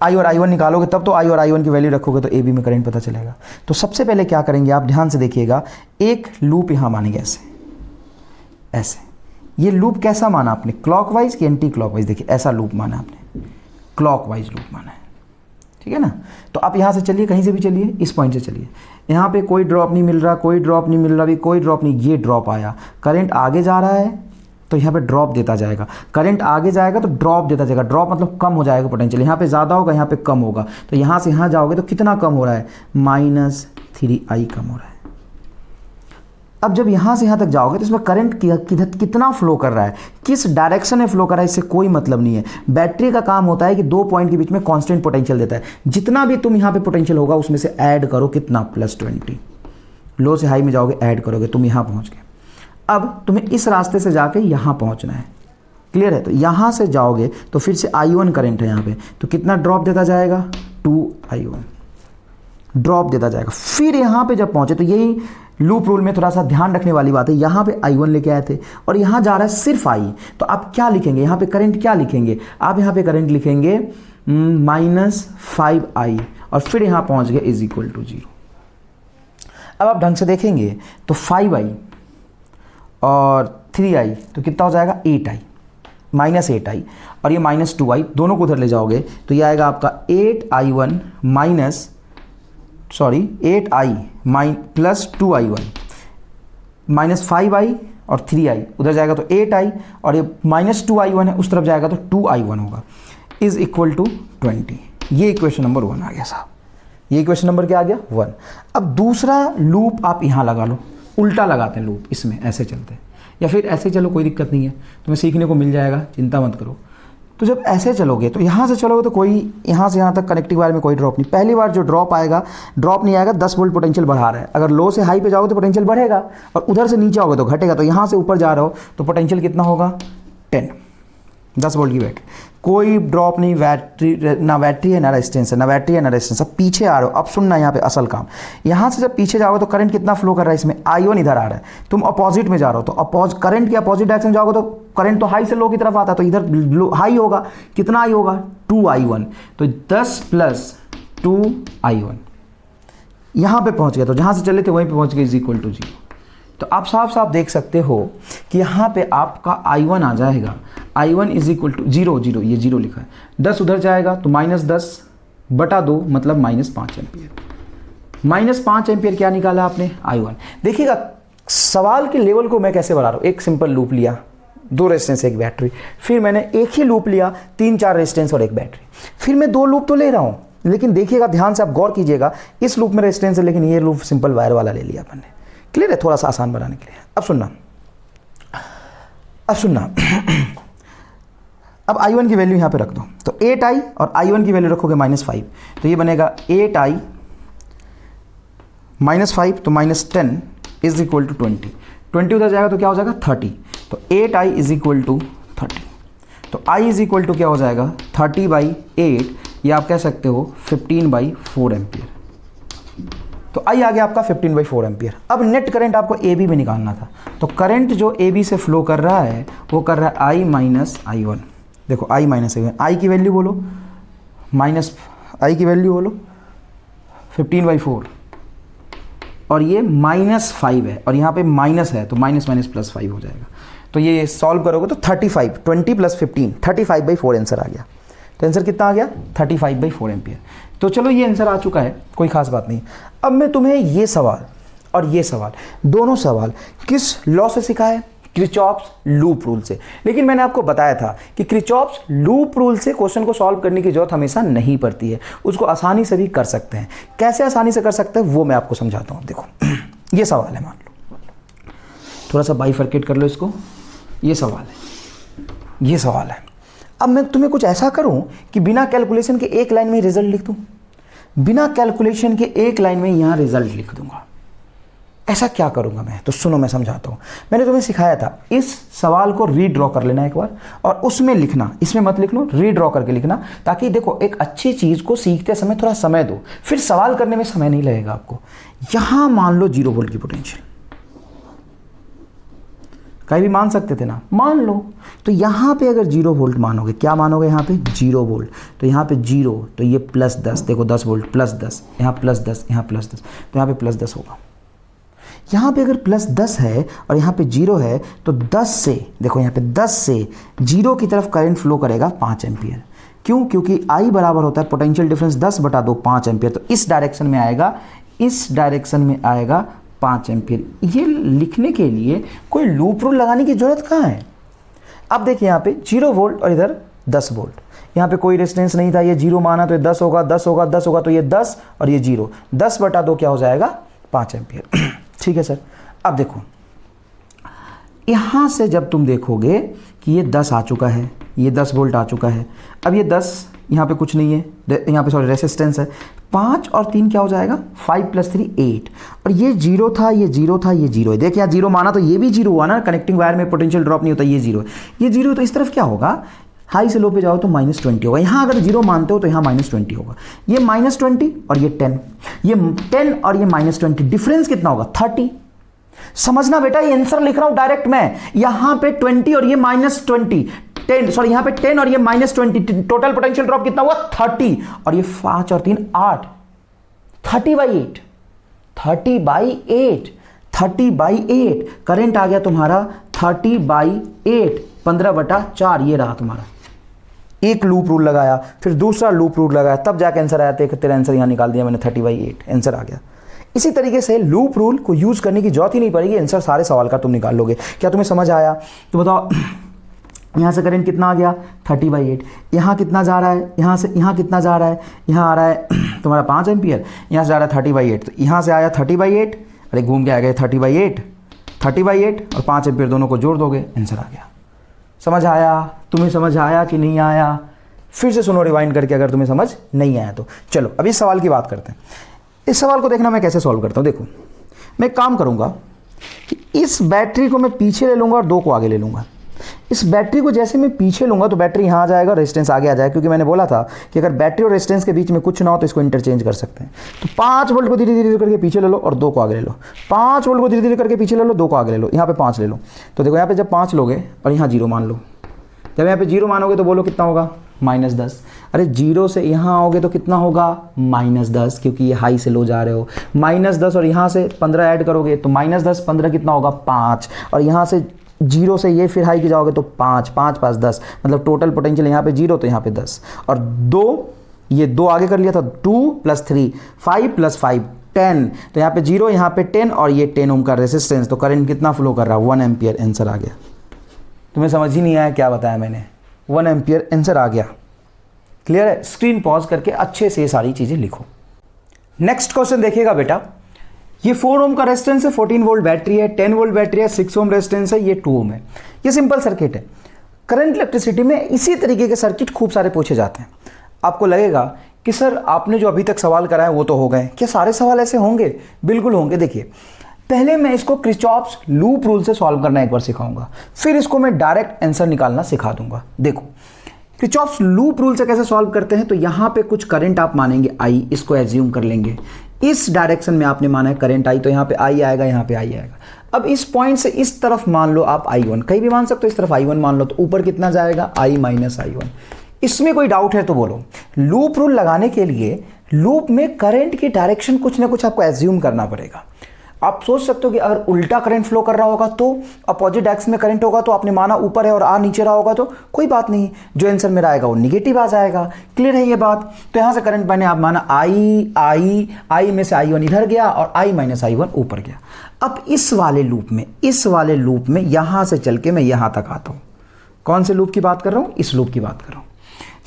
I और I1 निकालोगे तब तो I और I1 की वैल्यू रखोगे तो ए बी में करंट पता चलेगा। तो सबसे पहले क्या करेंगे आप ध्यान से देखिएगा, एक लूप यहाँ मानेंगे ऐसे ऐसे। ये लूप कैसा माना आपने, क्लॉकवाइज कि एंटी क्लॉकवाइज, देखिए ऐसा लूप माना आपने, क्लॉकवाइज लूप माना है, ठीक है ना। तो आप यहाँ से चलिए, कहीं से भी चलिए, इस पॉइंट से चलिए, यहाँ पे कोई ड्रॉप नहीं मिल रहा, कोई ड्रॉप नहीं मिल रहा, भी कोई ड्रॉप नहीं, ये ड्रॉप आया, करंट आगे जा रहा है तो यहाँ पे ड्रॉप देता जाएगा, करंट आगे जाएगा तो ड्रॉप देता जाएगा, ड्रॉप मतलब कम हो जाएगा पोटेंशियल, यहाँ पे ज़्यादा होगा, यहाँ पे कम होगा, तो यहाँ से यहाँ जाओगे तो कितना कम हो रहा है, -3i कम हो रहा है। अब जब यहाँ से यहाँ तक जाओगे तो इसमें करंट कितना फ्लो कर रहा है, किस डायरेक्शन में फ्लो कर रहा है, इससे कोई मतलब नहीं है। बैटरी का काम होता है कि 2 पॉइंट के बीच में कांस्टेंट पोटेंशियल देता है, जितना भी तुम यहाँ पे पोटेंशियल होगा उसमें से ऐड करो, कितना, +20। लो से हाई में जाओगे, ऐड करोगे, तुम यहाँ पहुँच गए। अब तुम्हें इस रास्ते से जाके यहाँ पहुँचना है। क्लियर है। तो यहाँ से जाओगे तो फिर से I1 करंट है यहाँ पे, तो कितना ड्रॉप देता जाएगा, 2i1 ड्रॉप देता जाएगा। फिर यहाँ पे जब पहुँचे तो यही लूप रूल में थोड़ा सा ध्यान रखने वाली बात है, यहाँ पे I1 लेके आए थे और यहाँ जा रहा है सिर्फ I, तो आप क्या लिखेंगे, यहाँ पे करंट क्या लिखेंगे, आप यहाँ पे करंट लिखेंगे -5i और फिर यहाँ पहुँच गए इज इक्वल टू 0। अब आप ढंग से देखेंगे तो 5i और 3i तो कितना हो जाएगा, 8i, -8i, और ये -2i, दोनों को उधर ले जाओगे तो ये आएगा आपका 8i1 प्लस 2i1 -5i और 3i, उधर जाएगा तो 8i, और ये -2i1 है, उस तरफ जाएगा तो 2i1 होगा, इज इक्वल टू 20। ये इक्वेशन नंबर 1 आ गया साहब, ये इक्वेशन नंबर क्या आ गया, 1। अब दूसरा लूप आप यहाँ लगा लो, उल्टा लगाते हैं लूप, इसमें ऐसे चलते हैं, या फिर ऐसे चलो, कोई दिक्कत नहीं है, तुम्हें सीखने को मिल जाएगा, चिंता मत करो। तो जब ऐसे चलोगे तो यहाँ से चलोगे तो कोई यहाँ से यहाँ तक कनेक्टिंग वायर में कोई ड्रॉप नहीं, पहली बार जो ड्रॉप आएगा, ड्रॉप नहीं आएगा, 10 वोल्ट पोटेंशियल बढ़ा रहा है, अगर लो से हाई पे जाओगे तो पोटेंशियल बढ़ेगा, और उधर से नीचे आओगे तो घटेगा, तो यहाँ से ऊपर जा रहे हो तो पोटेंशियल कितना होगा, 10 वोल्ट की बैटरी, कोई ड्रॉप नहीं, ना बैटरी है ना रेजिस्टेंस है, ना बैटरी है ना रेजिस्टेंस। अब पीछे आ रहे हो, अब सुनना यहाँ पे असल काम, यहाँ से जब पीछे जाओगे तो करंट कितना फ्लो कर रहा है, इसमें I1 इधर आ रहा है, तुम अपोजिट में जा रहे हो, तो करंट के अपोजिट डायरेक्शन जाओगे तो करंट तो हाई से लो की तरफ आता है, तो इधर हाई होगा, कितना हाई होगा, 2i1, तो 10 प्लस 2i1 यहाँ पे पहुँच गया, तो जहाँ से चले थे वहीं पे पहुँच गए, इज इक्वल टू 0। तो आप साफ साफ देख सकते हो कि यहाँ पे आपका I1 आ जाएगा, I1 इज इक्वल टू 0, ये 0 लिखा है, 10 उधर जाएगा तो -10, बटा 2 मतलब -5 एम्पियर। -5 एम्पियर क्या निकाला आपने? I1। देखिएगा सवाल के लेवल को मैं कैसे बढ़ा रहा हूँ। एक सिंपल लूप लिया, 2 रेजिस्टेंस एक बैटरी, फिर मैंने एक ही लूप लिया, 3-4 रेजिस्टेंस और एक बैटरी, फिर मैं 2 लूप तो ले रहा हूँ, लेकिन देखिएगा ध्यान से आप गौर कीजिएगा, इस लूप में रेजिस्टेंस है लेकिन ये लूप सिंपल वायर वाला ले लिया अपन ने। क्लियर है? थोड़ा सा आसान बनाने के लिए। अब सुनना अब I1 की वैल्यू यहाँ पे रख दो, तो 8I और I1 की वैल्यू रखोगे -5, तो ये बनेगा 8I -5 तो -10 इज इक्वल टू 20 उधर जाएगा तो क्या हो जाएगा 30, तो 8I इज इक्वल टू 30, तो I इज इक्वल टू क्या हो जाएगा 30/8, या आप कह सकते हो 15/4 एम्पियर। तो I आ गया आपका 15/4 एम्पियर। अब नेट करंट आपको AB में निकालना था, तो करंट जो AB से फ्लो कर रहा है वो कर रहा है I माइनस I1। देखो I माइनस I1, I की वैल्यू बोलो, I की वैल्यू बोलो 15/4, और ये -5 है और यहाँ पे माइनस है तो माइनस +5 हो जाएगा। तो ये सॉल्व करोगे तो 35, 20 + 15, 35/4 आंसर आ गया। तो आंसर कितना आ गया? 35/4 एम्पियर। तो चलो ये आंसर आ चुका है, कोई खास बात नहीं। अब मैं तुम्हें ये सवाल और ये सवाल, दोनों सवाल किस लॉ से सिखाया? किरचॉफ्स लूप रूल से। लेकिन मैंने आपको बताया था कि किरचॉफ्स लूप रूल से क्वेश्चन को सॉल्व करने की जरूरत हमेशा नहीं पड़ती है, उसको आसानी से भी कर सकते हैं। कैसे आसानी से कर सकते हैं वो मैं आपको समझाता हूँ। देखो ये सवाल है, मान लो थोड़ा सा बाइफरकेट कर लो इसको, ये सवाल है, ये सवाल है। अब मैं तुम्हें कुछ ऐसा करूं कि बिना कैलकुलेशन के एक लाइन में रिजल्ट लिख दूं, बिना कैलकुलेशन के एक लाइन में यहां रिजल्ट लिख दूंगा। ऐसा क्या करूंगा मैं? तो सुनो मैं समझाता हूं। मैंने तुम्हें सिखाया था इस सवाल को रीड्रॉ कर लेना एक बार और उसमें लिखना, इसमें मत लिख लो, रीड्रॉ करके लिखना, ताकि देखो एक अच्छी चीज को सीखते समय थोड़ा समय दो, फिर सवाल करने में समय नहीं लगेगा आपको। यहां मान लो 0 वोल्ट की पोटेंशियल, कहीं भी मान सकते थे ना, मान लो। तो यहाँ पे अगर 0 वोल्ट मानोगे, क्या मानोगे यहाँ पे 0 वोल्ट, तो यहाँ पे 0, तो ये +10, देखो 10 वोल्ट +10, यहाँ +10, यहाँ +10, तो यहाँ पे +10 होगा। यहाँ पे अगर +10 है और यहाँ पे 0 है तो 10 से, देखो यहाँ पे 10 से 0 की तरफ करंट फ्लो करेगा 5 एम्पियर। क्यों? क्योंकि I बराबर होता है पोटेंशियल डिफरेंस 10/2 5 एम्पियर, तो इस डायरेक्शन में आएगा, इस डायरेक्शन में आएगा 5 एम्पियर। ये लिखने के लिए कोई लूप रूल लगाने की जरूरत कहाँ है? अब देखिए यहाँ पे 0 वोल्ट और इधर 10 वोल्ट, यहाँ पे कोई रेजिस्टेंस नहीं था, ये 0 माना तो ये 10 होगा, 10 होगा, 10 होगा, तो ये 10 और ये 0, 10/2 क्या हो जाएगा 5 एम्पियर। ठीक है सर। अब देखो यहाँ से जब तुम देखोगे कि ये 10 आ चुका है, ये 10 वोल्ट आ चुका है, अब ये 10 यहाँ पे कुछ नहीं है, यहाँ पे सॉरी रेसिस्टेंस है, 5 और 3 क्या हो जाएगा 5 + 3 8, और ये 0 था, ये 0 था, ये 0 है। देखिए यहाँ 0 माना तो ये भी 0 हुआ ना, कनेक्टिंग वायर में पोटेंशियल ड्रॉप नहीं होता, ये 0 है, ये 0, तो इस तरफ क्या होगा, हाई से लो पे जाओ तो -20 होगा। यहाँ अगर 0 मानते हो तो यहाँ -20 होगा, ये -20 और ये 10, ये 10 और ये -20, डिफरेंस कितना होगा 30। समझना बेटा, ये आंसर लिख रहा हूं डायरेक्ट मैं, यहां पे 20 और ये -20, 10 सॉरी यहाँ पे 10 और ये -20, टोटल पोटेंशियल ड्रॉप कितना हुआ 30, और ये 5 और 3 8, 30/8, 30/8, 30/8 करंट आ गया तुम्हारा 30/8, 15/4 ये रहा तुम्हारा। एक लूप रूल लगाया, फिर दूसरा लूप रूल लगाया, तब जाके आंसर आया। तेरा आंसर यहाँ निकाल दिया मैंने, 30/8 आंसर आ गया। इसी तरीके से लूप रूल को यूज करने की जरूरत ही नहीं पड़ेगी, आंसर सारे सवाल का तुम निकाल लोगे। क्या तुम्हें समझ आया? तो बताओ यहाँ से करंट कितना आ गया 30/8, यहाँ कितना जा रहा है, यहाँ से यहाँ कितना जा रहा है, यहाँ आ रहा है तुम्हारा 5 एम्पियर, यहाँ से जा रहा है 30/8, तो यहाँ से आया 30/8, अरे घूम के आ गया 30/8 और 5 एम्पियर दोनों को जोड़ दोगे, आंसर आ गया। समझ आया? तुम्हें समझ आया कि नहीं आया? फिर से सुनो रिवाइंड करके अगर तुम्हें समझ नहीं आया तो। चलो अब इस सवाल की बात करते हैं। इस सवाल को देखना मैं कैसे सॉल्व करता हूँ। देखो मैं एक काम करूँगा कि इस बैटरी को मैं पीछे ले लूँगा और 2 को आगे ले लूँगा। इस बैटरी को जैसे मैं पीछे लूँगा तो बैटरी यहाँ आ जाएगा, रेजिस्टेंस आगे आ जाएगा, क्योंकि मैंने बोला था कि अगर बैटरी और रेजिस्टेंस के बीच में कुछ ना हो तो इसको इंटरचेंज कर सकते हैं। तो 5 वोल्ट को धीरे धीरे करके पीछे ले लो और 2 को आगे ले लो, 5 वोल्ट को धीरे धीरे करके पीछे ले लो, 2 को आगे ले लो, यहाँ पे 5 ले लो। तो देखो यहाँ पे जब 5 लोगे और यहाँ 0 मान लो, जब यहाँ पे 0 मानोगे तो बोलो कितना होगा -10। अरे 0 से यहाँ आओगे तो कितना होगा -10, क्योंकि ये हाई से लो जा रहे हो, -10 और यहाँ से 15 ऐड करोगे तो -10 15 कितना होगा 5, और यहाँ से 0 से ये फिर हाई की जाओगे तो 5 5 5 10, मतलब टोटल पोटेंशियल यहाँ पे 0 तो यहाँ पे 10, और 2 ये 2 आगे कर लिया था, 2 + 3 5 + 5 10, तो यहाँ पे 0, यहाँ पे 10 और ये 10 ओम का रेसिस्टेंस, तो करंट कितना फ्लो कर रहा है 1 एम्पियर। आंसर आ गया। तुम्हें समझ ही नहीं आया क्या बताया मैंने, 1 एम्पियर आंसर आ गया। क्लियर है? स्क्रीन पॉज करके अच्छे से सारी चीजें लिखो। नेक्स्ट क्वेश्चन देखिएगा बेटा, ये 4 ओम का रेजिस्टेंस है, 14 वोल्ट बैटरी है, 10 वोल्ट बैटरी है, 6 ओम रेजिस्टेंस है, ये 2 ओम है। ये सिंपल सर्किट है। करंट इलेक्ट्रिसिटी में इसी तरीके के सर्किट खूब सारे पूछे जाते हैं। आपको लगेगा कि सर आपने जो अभी तक सवाल करा है वो तो हो गए, क्या सारे सवाल ऐसे होंगे? बिल्कुल होंगे। देखिए, पहले मैं इसको किरचॉफ्स लूप रूल से सॉल्व करना एक बार सिखाऊंगा, फिर इसको मैं डायरेक्ट आंसर निकालना सिखा दूंगा। देखो किरचॉफ्स लूप रूल से कैसे सॉल्व करते हैं, तो यहां पे कुछ करंट आप मानेंगे आई, इसको एज्यूम कर लेंगे। इस डायरेक्शन में आपने माना है करंट आई, तो यहां पे आई आएगा, यहां पे आई आएगा। अब इस पॉइंट से इस तरफ मान लो आप I1, कहीं भी मान सकते हो, इस तरफ I1 मान लो, तो ऊपर कितना जाएगा I - I1। इसमें कोई डाउट है तो बोलो। लूप रूल लगाने के लिए लूप में करंट की डायरेक्शन कुछ ना कुछ आपको एज्यूम करना पड़ेगा। आप सोच सकते हो कि अगर उल्टा करंट फ्लो कर रहा होगा तो अपोजिट डायरेक्शन में करंट होगा, तो आपने माना ऊपर है और आ नीचे रहा होगा, तो कोई बात नहीं, जो आंसर मेरा आएगा वो निगेटिव आ जाएगा। क्लियर है ये बात? तो यहां से करंट मैंने आप माना आई में से I1 इधर गया और I - I1 ऊपर गया। अब इस वाले लूप में यहां से चल के मैं यहां तक आता हूं। कौन से लूप की बात कर रहा हूं? इस लूप की बात कर रहा हूं।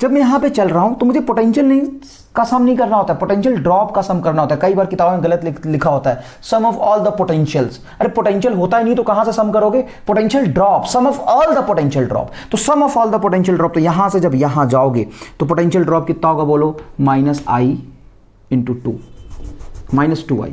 जब मैं यहां पे चल रहा हूं तो मुझे पोटेंशियल का सम नहीं करना होता है, पोटेंशियल ड्रॉप का सम करना होता है। कई बार किताबों में गलत लिखा होता है, sum of all the potentials. अरे पोटेंशियल होता ही नहीं तो कहां से सम करोगे? Potential drop, sum of all the potential drop. तो sum of all the potential drop, तो यहां से जब यहां जाओगे तो पोटेंशियल ड्रॉप कितना होगा बोलो? -I × 2, -2I।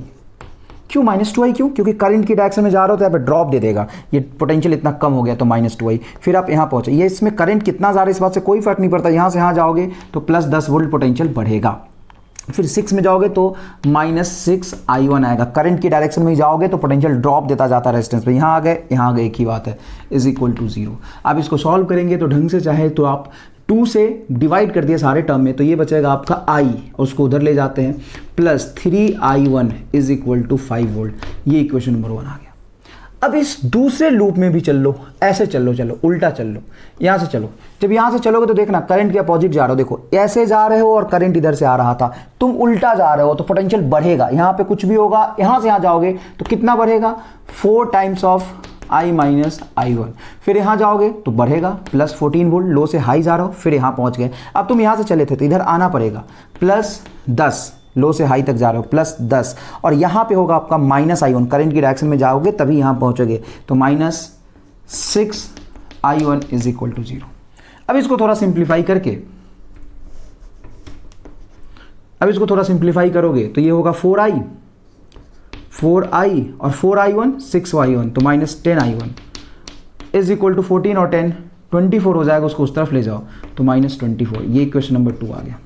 क्यों -2I? क्यों? क्योंकि करंट की डायरेक्शन में जा रहा हो तो यहाँ पे ड्रॉप दे देगा, ये पोटेंशियल इतना कम हो गया तो -2I। फिर आप यहाँ पहुंचे, ये इसमें करंट कितना जा रहा है इस बात से कोई फर्क नहीं पड़ता। यहाँ से यहाँ जाओगे तो +10 वोल्ट पोटेंशियल बढ़ेगा। फिर 6 में जाओगे तो -6I1 आएगा। करंट की डायरेक्शन में जाओगे तो पोटेंशियल ड्रॉप देता जाता है रेजिस्टेंस पे। यहाँ आ गए, एक ही बात है, = 0। आप इसको सॉल्व करेंगे तो ढंग से, चाहे तो आप 2 से डिवाइड कर दिए सारे टर्म में, तो ये बचेगा आपका I, और उसको उधर ले जाते हैं, +3I1 = 5 वोल्ट। ये इक्वेशन नंबर 1 आ गया। अब इस दूसरे लूप में भी चल लो, ऐसे चलो उल्टा चल लो, यहां से चलो। जब यहां से चलोगे तो देखना करंट के अपोजिट जा रहे हो। देखो ऐसे जा रहे हो और करंट इधर से आ रहा था, तुम उल्टा जा रहे हो तो पोटेंशियल बढ़ेगा। यहां पे कुछ भी होगा, यहां से यहां जाओगे तो कितना बढ़ेगा? 4 टाइम्स ऑफ I - I1। फिर यहां जाओगे तो बढ़ेगा +14 वोल्ट, लो से हाई जा रहा हो, फिर यहां पहुंच गए। अब तुम यहां से चले थे तो इधर आना पड़ेगा, +10, लो से हाई तक जा रहे हो, +10, और यहां पे होगा आपका -I1। करंट की डायरेक्शन में जाओगे तभी यहां पहुंचोगे, तो -6I1 = 0। अब इसको थोड़ा सिंप्लीफाई करोगे तो ये होगा 4I और 4I1 6I1, तो -10I1 = 14 और 10 24 हो जाएगा। उसको उस तरफ ले जाओ तो -24। ये इक्वेशन नंबर 2 आ गया।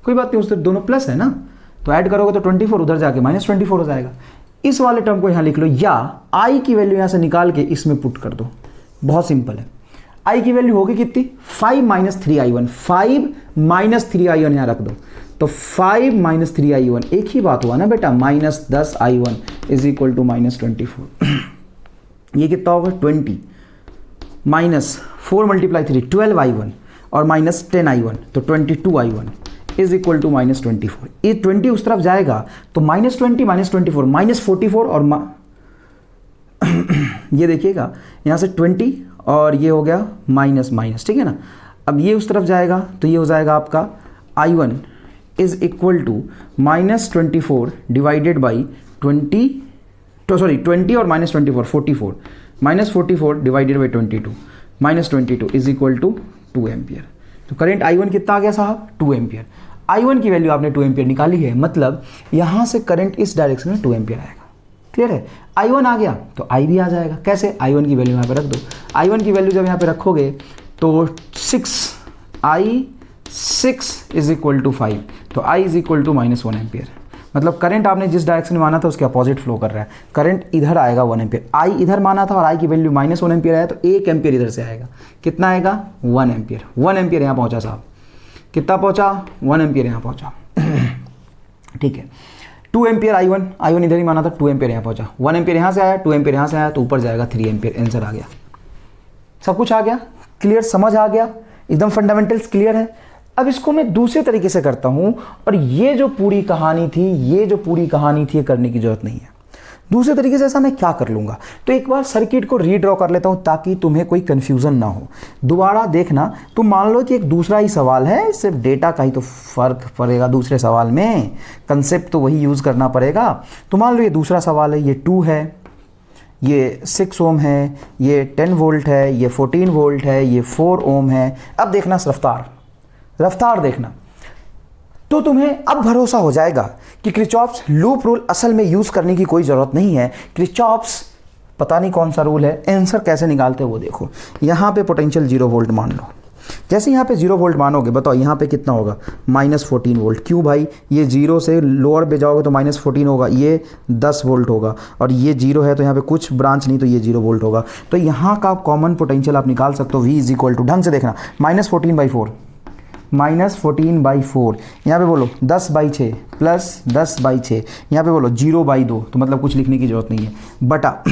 कोई बात नहीं, उस तरफ दोनों प्लस है ना, तो ऐड करोगे तो 24 उधर जाके -24 हो जाएगा। इस वाले टर्म को यहां लिख लो, या I की वैल्यू यहां से निकाल के इसमें पुट कर दो। बहुत सिंपल है। I की वैल्यू होगी कितनी? 5 - 3I1। 5 - 3I1 यहां रख दो, तो 5 - 3I1 एक ही बात हुआ ना बेटा, -10I1 = -24। ये कितना होगा? 20 -4 × 3 12I1 और -10I1, तो 22I1 = -24। ये 20 उस तरफ जाएगा तो -20 -24 -44 और ये देखिएगा यहाँ से 20 और ये हो गया माइनस, ठीक है ना। अब ये उस तरफ जाएगा तो ये हो जाएगा आपका I1 = -24 डिवाइडेड बाई 20 और -24 44 -44 डिवाइडेड बाई 22 -22 2 एम्पियर। तो करंट I1 कितना आ गया साहब? 2 एम्पियर। I1 की वैल्यू आपने 2 एम्पियर निकाली है, मतलब यहां से करंट इस डायरेक्शन में 2 एम्पियर आएगा। क्लियर है? I1 आ गया तो I भी आ जाएगा। कैसे? I1 की वैल्यू यहाँ पे रख दो। I1 की वैल्यू जब यहाँ पे रखोगे तो 6I = 5, तो I = -1 एम्पियर। मतलब करंट आपने जिस डायरेक्शन में माना था उसके अपोजिट फ्लो कर रहा है। करंट इधर आएगा 1 एम्पियर, I इधर माना था और I की वैल्यू -1 एम्पियर आया तो 1 एम्पियर इधर से आएगा। कितना आएगा? 1 एम्पियर। 1 एम्पियर यहाँ पहुँचा साहब। कितना पहुँचा? 1 एम्पियर यहाँ पहुँचा। ठीक है, 2 एम्पियर I1 इधर ही माना था, 2 एम्पियर यहाँ पहुँचा। 1 एम्पियर यहाँ से आया, 2 एम्पियर यहाँ से आया, तो ऊपर जाएगा 3 एम्पियर। आंसर आ गया। सब कुछ आ गया, क्लियर, समझ आ गया, एकदम फंडामेंटल्स क्लियर है। अब इसको मैं दूसरे तरीके से करता हूं, और ये जो पूरी कहानी थी ये करने की जरूरत नहीं है। दूसरे तरीके से ऐसा मैं क्या कर लूंगा, तो एक बार सर्किट को रीड्रॉ कर लेता हूं ताकि तुम्हें कोई कंफ्यूजन ना हो। दोबारा देखना, तुम मान लो कि एक दूसरा ही सवाल है, सिर्फ डेटा का ही तो फर्क पड़ेगा दूसरे सवाल में, कंसेप्ट तो वही यूज करना पड़ेगा। तो मान लो ये दूसरा सवाल है, ये 2 है, ये 6 ओम है, ये 10 वोल्ट है, ये 14 वोल्ट है, ये 4 ओम है। अब देखना रफ्तार देखना, तो तुम्हें अब भरोसा हो जाएगा कि क्रिचॉफ्स लूप रूल असल में यूज करने की कोई जरूरत नहीं है। क्रिचॉफ्स पता नहीं कौन सा रूल है, आंसर कैसे निकालते हो वो देखो। यहाँ पे पोटेंशियल 0 वोल्ट मान लो, जैसे यहाँ पे 0 वोल्ट मानोगे, बताओ यहाँ पे कितना होगा, -14 वोल्ट। क्यों भाई, ये 0 से लोअर पे जाओगे तो -14 होगा, ये 10 वोल्ट होगा, और ये 0 है तो यहाँ पे कुछ ब्रांच नहीं, तो ये 0 वोल्ट होगा। तो यहाँ का कॉमन पोटेंशियल आप निकाल सकते हो, V इज इक्वल टू, ढंग से देखना, -14/4, -14/4, यहाँ पे बोलो 10/6 प्लस 10/6, यहाँ पे बोलो 0/2, तो मतलब कुछ लिखने की जरूरत नहीं है, बटा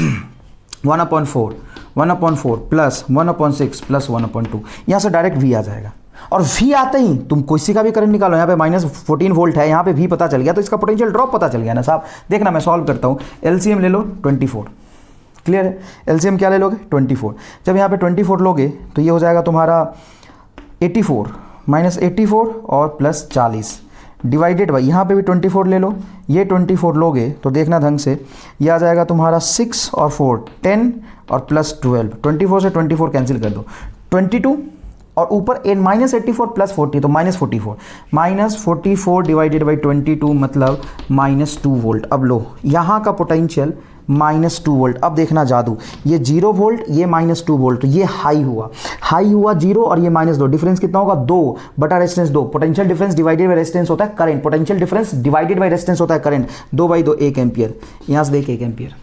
1/4 प्लस 1/6 प्लस 1/2, यहाँ से डायरेक्ट V आ जाएगा। और V आते ही तुम किसी का भी करंट निकालो, यहाँ पे -14 वोल्ट है, यहाँ पे V पता चल गया, तो इसका पोटेंशियल ड्रॉप पता चल गया ना साहब। देखना मैं सॉल्व करता हूँ, LCM ले लो 24, क्लियर है, LCM क्या ले लोगे 24। जब यहाँ पे 24 लोगे तो ये हो जाएगा तुम्हारा 84 -84 और प्लस 40 डिवाइडेड बाई, यहाँ पे भी 24 ले लो, ये 24 लोगे तो देखना ढंग से, ये आ जाएगा तुम्हारा 6 और 4 10 और प्लस 12, 24 से 24 कैंसिल कर दो, 22 और ऊपर -84 प्लस 40 तो -44 डिवाइडेड बाई 22 मतलब -2 वोल्ट। अब लो यहाँ का पोटेंशियल -2 वोल्ट। अब देखना जादू, ये 0 वोल्ट, ये -2 वोल्ट, ये हाई हुआ 0 और ये -2, डिफरेंस कितना होगा 2 बटा resistance 2, potential difference divided by resistance होता है current, potential difference divided by resistance होता है करंट, 2/2 1 एम्पियर, यहाँ से देख 1 एम्पियर,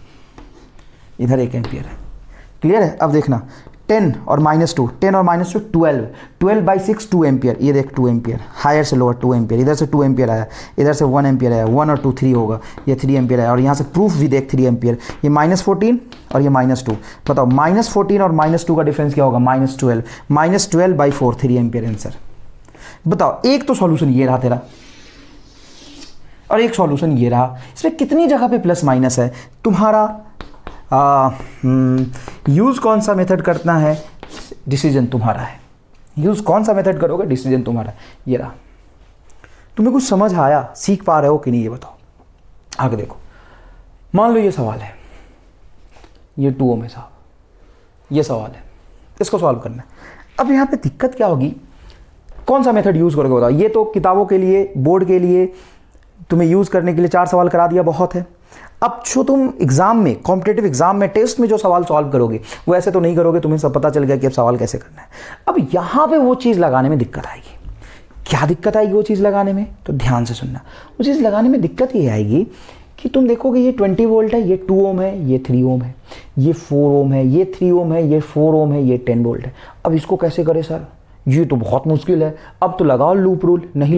इधर 1 एम्पियर है, क्लियर है। अब देखना 10 और -2, 10 और -2 12/6 2 एम्पियर, ये देख 2 एम्पियर, हायर से लोअर 2 एम्पियर, इधर से 2 एम्पियर आया, इधर से 1 एम्पियर आया, 1 और 2 3 होगा, ये 3 एम्पियर आया, और यहाँ से प्रूफ भी देख 3 एम्पियर, ये -14 और ये -2, बताओ -14 और -2 का डिफरेंस क्या होगा, -12, -12/4 3 एम्पियर आंसर। बताओ, एक तो सॉल्यूशन ये रहा तेरा और एक सॉल्यूशन ये रहा, इसमें कितनी जगह पे प्लस माइनस है तुम्हारा, यूज़ कौन सा मेथड करना है डिसीजन तुम्हारा है, यूज़ कौन सा मेथड करोगे डिसीजन तुम्हारा। ये रहा, तुम्हें कुछ समझ आया, सीख पा रहे हो कि नहीं ये बताओ। आगे देखो, मान लो ये सवाल है, ये 2 ओम है साहब, ये सवाल है, इसको सॉल्व करना है। अब यहाँ पे दिक्कत क्या होगी, कौन सा मेथड यूज़ करोगे बताओ। ये तो किताबों के लिए, बोर्ड के लिए तुम्हें यूज़ करने के लिए 4 सवाल करा दिया, बहुत है। अब जो तुम एग्जाम में, कॉम्पिटिटिव एग्जाम में, टेस्ट में जो सवाल सॉल्व करोगे वो ऐसे तो नहीं करोगे, तुम्हें सब पता चल गया कि अब सवाल कैसे करना है। अब यहाँ पे वो चीज़ लगाने में दिक्कत आएगी। क्या दिक्कत आएगी वो चीज़ लगाने में, तो ध्यान से सुनना। वो चीज़ लगाने में दिक्कत ये आएगी कि तुम देखोगे ये 20 वोल्ट है, ये 2 ओम है, ये 3 ओम है, ये 4 ओम है, ये 3 ओम है, ये 4 ओम है, ये 10 वोल्ट है। अब इसको कैसे करें सर, ये तो बहुत मुश्किल है। अब तो लगाओ लूप रूल, नहीं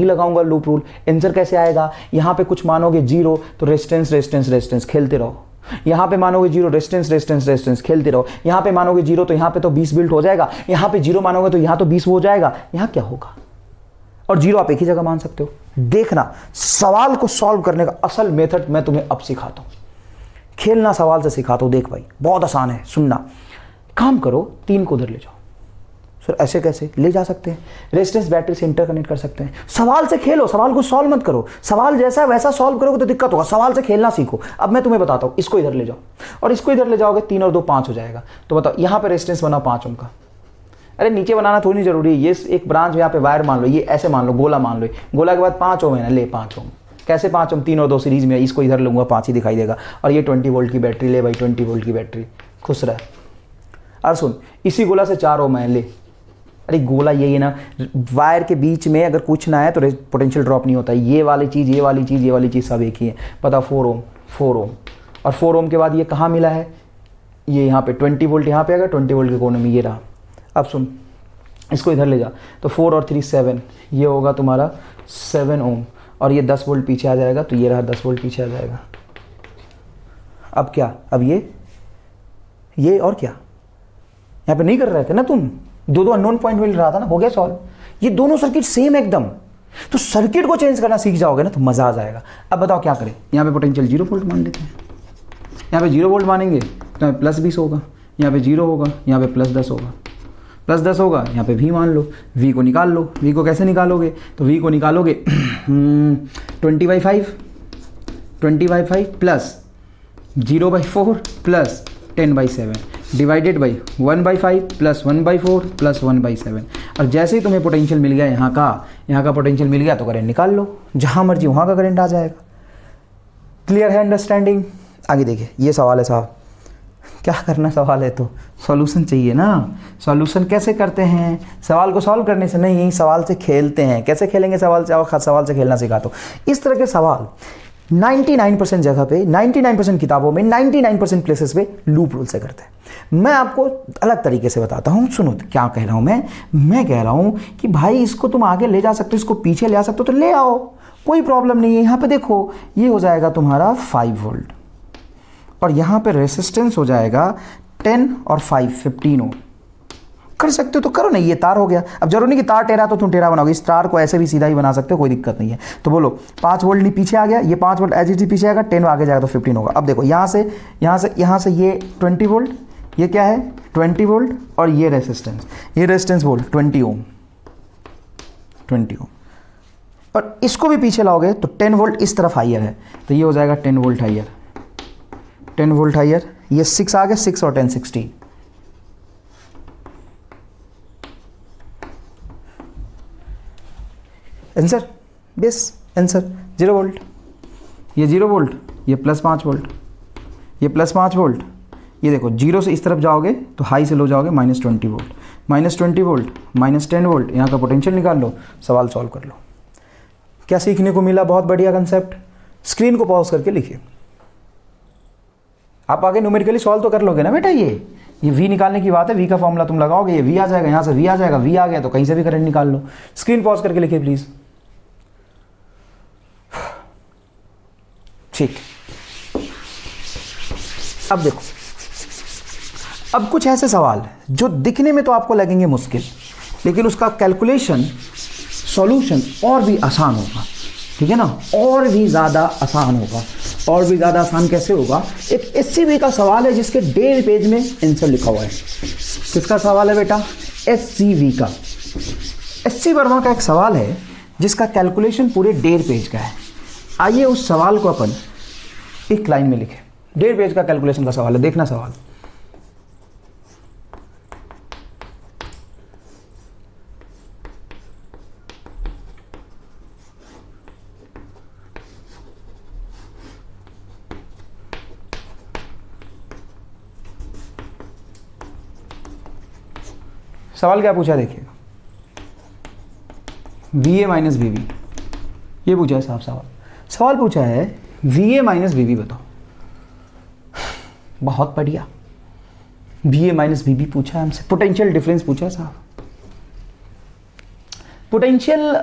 लगाऊंगा लूप रूल, आंसर कैसे आएगा। यहाँ पे कुछ मानोगे 0 तो रेजिस्टेंस खेलते रहो, यहाँ पे मानोगे 0 रेजिस्टेंस खेलते रहो, यहाँ पे मानोगे 0 तो यहाँ पे तो 20 बिल्ट हो जाएगा, यहाँ पे 0 मानोगे तो यहाँ तो 20 हो जाएगा। यहाँ क्या होगा, और 0 आप एक ही जगह मान सकते हो। देखना, सवाल को सॉल्व करने का असल मेथड मैं तुम्हें अब सिखाता हूँ, खेलना सवाल से सिखाता हूँ। देख भाई बहुत आसान है, सुनना। काम करो, 3 को उधर ले जाओ। सर ऐसे कैसे ले जा सकते हैं, रेजिस्टेंस बैटरी से इंटरकनेक्ट कर सकते हैं। सवाल से खेलो, सवाल को सॉल्व मत करो। सवाल जैसा है वैसा सॉल्व करोगे तो दिक्कत होगा, सवाल से खेलना सीखो। अब मैं तुम्हें बताता हूँ, इसको इधर ले जाओ और इसको इधर ले जाओगे, 3 और 2 5 हो जाएगा। तो बताओ यहाँ पे रेजिस्टेंस बना 5 ओम का, अरे नीचे बनाना थोड़ी नहीं जरूरी है, ये एक ब्रांच यहाँ पे वायर मान लो, ये ऐसे मान लो, गोला मान लो, गोला के बाद 5 ओम है ना, ले 5 ओम। कैसे 5 ओम, 3 और 2 सीरीज में, इसको इधर लूंगा 5 ही दिखाई देगा। और ये 20 वोल्ट की बैटरी, ले भाई 20 वोल्ट की बैटरी, खुश रह। और सुन, इसी गोला से 4 ओम है, ले। अरे गोला यही है ना, वायर के बीच में अगर कुछ ना है तो पोटेंशियल ड्रॉप नहीं होता। ये वाली चीज़, ये वाली चीज़, ये वाली चीज़ सब एक ही है। पता 4 ओम और 4 ओम के बाद ये कहाँ मिला है, ये यहाँ पे 20 वोल्ट यहाँ पे आएगा, 20 वोल्ट के कोने में ये रहा। अब सुन, इसको इधर ले जा, तो 4 और 3 7, ये होगा तुम्हारा 7 ओम, और ये 10 वोल्ट पीछे आ जाएगा, तो ये रहा 10 वोल्ट पीछे आ जाएगा। अब क्या, अब ये और क्या, यहाँ पे नहीं कर रहे थे ना तुम, दो अननोन पॉइंट मिल रहा था ना, हो गया सॉल्व। ये दोनों सर्किट सेम एकदम, तो सर्किट को चेंज करना सीख जाओगे ना तो मजा आ जाएगा। अब बताओ क्या करें, यहाँ पे पोटेंशियल 0 वोल्ट मान लेते हैं, यहाँ पे 0 वोल्ट मानेंगे तो यहाँ प्लस 20 होगा, यहाँ पे 0 होगा, यहाँ पे प्लस 10 होगा, प्लस 10 होगा, यहाँ पे V मान लो, V को निकाल लो। V को कैसे निकालोगे, तो V को निकालोगे 20/5 plus 0/4 plus 10/7 divided by 1/5 plus 1/4 plus 1/7। और जैसे ही तुम्हें पोटेंशियल मिल गया यहाँ का पोटेंशियल मिल गया तो करंट निकाल लो, जहाँ मर्जी वहाँ का करंट आ जाएगा। क्लियर है, अंडरस्टैंडिंग? आगे देखिए, ये सवाल है साहब, क्या करना सवाल है तो सॉल्यूशन चाहिए ना। सॉल्यूशन कैसे करते हैं, सवाल को सॉल्व करने से नहीं, सवाल से खेलते हैं। कैसे खेलेंगे सवाल से, सवाल से खेलना सिखाता हूँ। इस तरह के सवाल 99% जगह पे, 99% किताबों में, 99% प्लेसेस पे लूप रूल से करते हैं। मैं आपको अलग तरीके से बताता हूँ, सुनो क्या कह रहा हूँ मैं कह रहा हूँ कि भाई इसको तुम आगे ले जा सकते हो, इसको पीछे ले आ सकते हो तो ले आओ, कोई प्रॉब्लम नहीं है। यहाँ पे देखो, ये हो जाएगा तुम्हारा 5 वोल्ट और यहाँ पे रेसिस्टेंस हो जाएगा 10 और 5 15 ओम। कर सकते हो तो करो ना, ये तार हो गया। अब जरूरी नहीं कि तार टेढ़ा तो तुम टेढ़ा बनाओगे, इस तार को ऐसे भी सीधा ही बना सकते हो, कोई दिक्कत नहीं है। तो बोलो 5 वोल्ट नहीं पीछे आ गया, ये 5 वोल्ट एज इट इज पीछे आएगा, 10 आगे जाएगा तो 15 होगा। अब देखो यहाँ से ये 20 वोल्ट, ये क्या है 20 वोल्ट और ये रेजिस्टेंस वोल्ट 20 ओम और इसको भी पीछे लाओगे तो 10 वोल्ट इस तरफ हाइयर है, तो ये हो जाएगा 10 वोल्ट हाइयर, 10 वोल्ट हाइयर। ये 6 आ गया, 6 और 10 16। आंसर बेस आंसर 0 वोल्ट, ये 0 वोल्ट, ये प्लस 5 वोल्ट, ये प्लस 5 वोल्ट। ये देखो 0 से इस तरफ जाओगे तो हाई से लो जाओगे -20 वोल्ट, -20 वोल्ट, -10 वोल्ट। यहाँ का पोटेंशियल निकाल लो, सवाल सॉल्व कर लो। क्या सीखने को मिला? बहुत बढ़िया कंसेप्ट। स्क्रीन को पॉज करके लिखिए। आप आगे न्यूमेरिकली सॉल्व तो कर लोगे ना बेटा। ये V निकालने की बात है, V का फॉर्मूला तुम लगाओगे, ये V आ जाएगा, यहाँ से V आ जाएगा, V आ गया तो कहीं से भी करंट निकाल लो। स्क्रीन पॉज करके लिखिए प्लीज। ठीक, अब देखो, अब कुछ ऐसे सवाल जो दिखने में तो आपको लगेंगे मुश्किल, लेकिन उसका कैलकुलेशन सॉल्यूशन और भी आसान होगा, ठीक है ना, और भी ज़्यादा आसान होगा। और भी ज़्यादा आसान कैसे होगा? एक SCV का सवाल है जिसके 1.5 पेज में आंसर लिखा हुआ है। किसका सवाल है बेटा? SCV का। SC वर्मा का एक सवाल है जिसका कैलकुलेशन पूरे 1.5 पेज का है। आइए उस सवाल को अपन एक लाइन में लिखें। 1.5 पेज का कैलकुलेशन का सवाल है, देखना सवाल। सवाल क्या पूछा देखिएगा, VA माइनस VB, ये पूछा है साहब सवाल पूछा है VA माइनस VB बताओ। बहुत बढ़िया, VA माइनस VB पूछा है हमसे, पोटेंशियल डिफरेंस पूछा है साहब। पोटेंशियल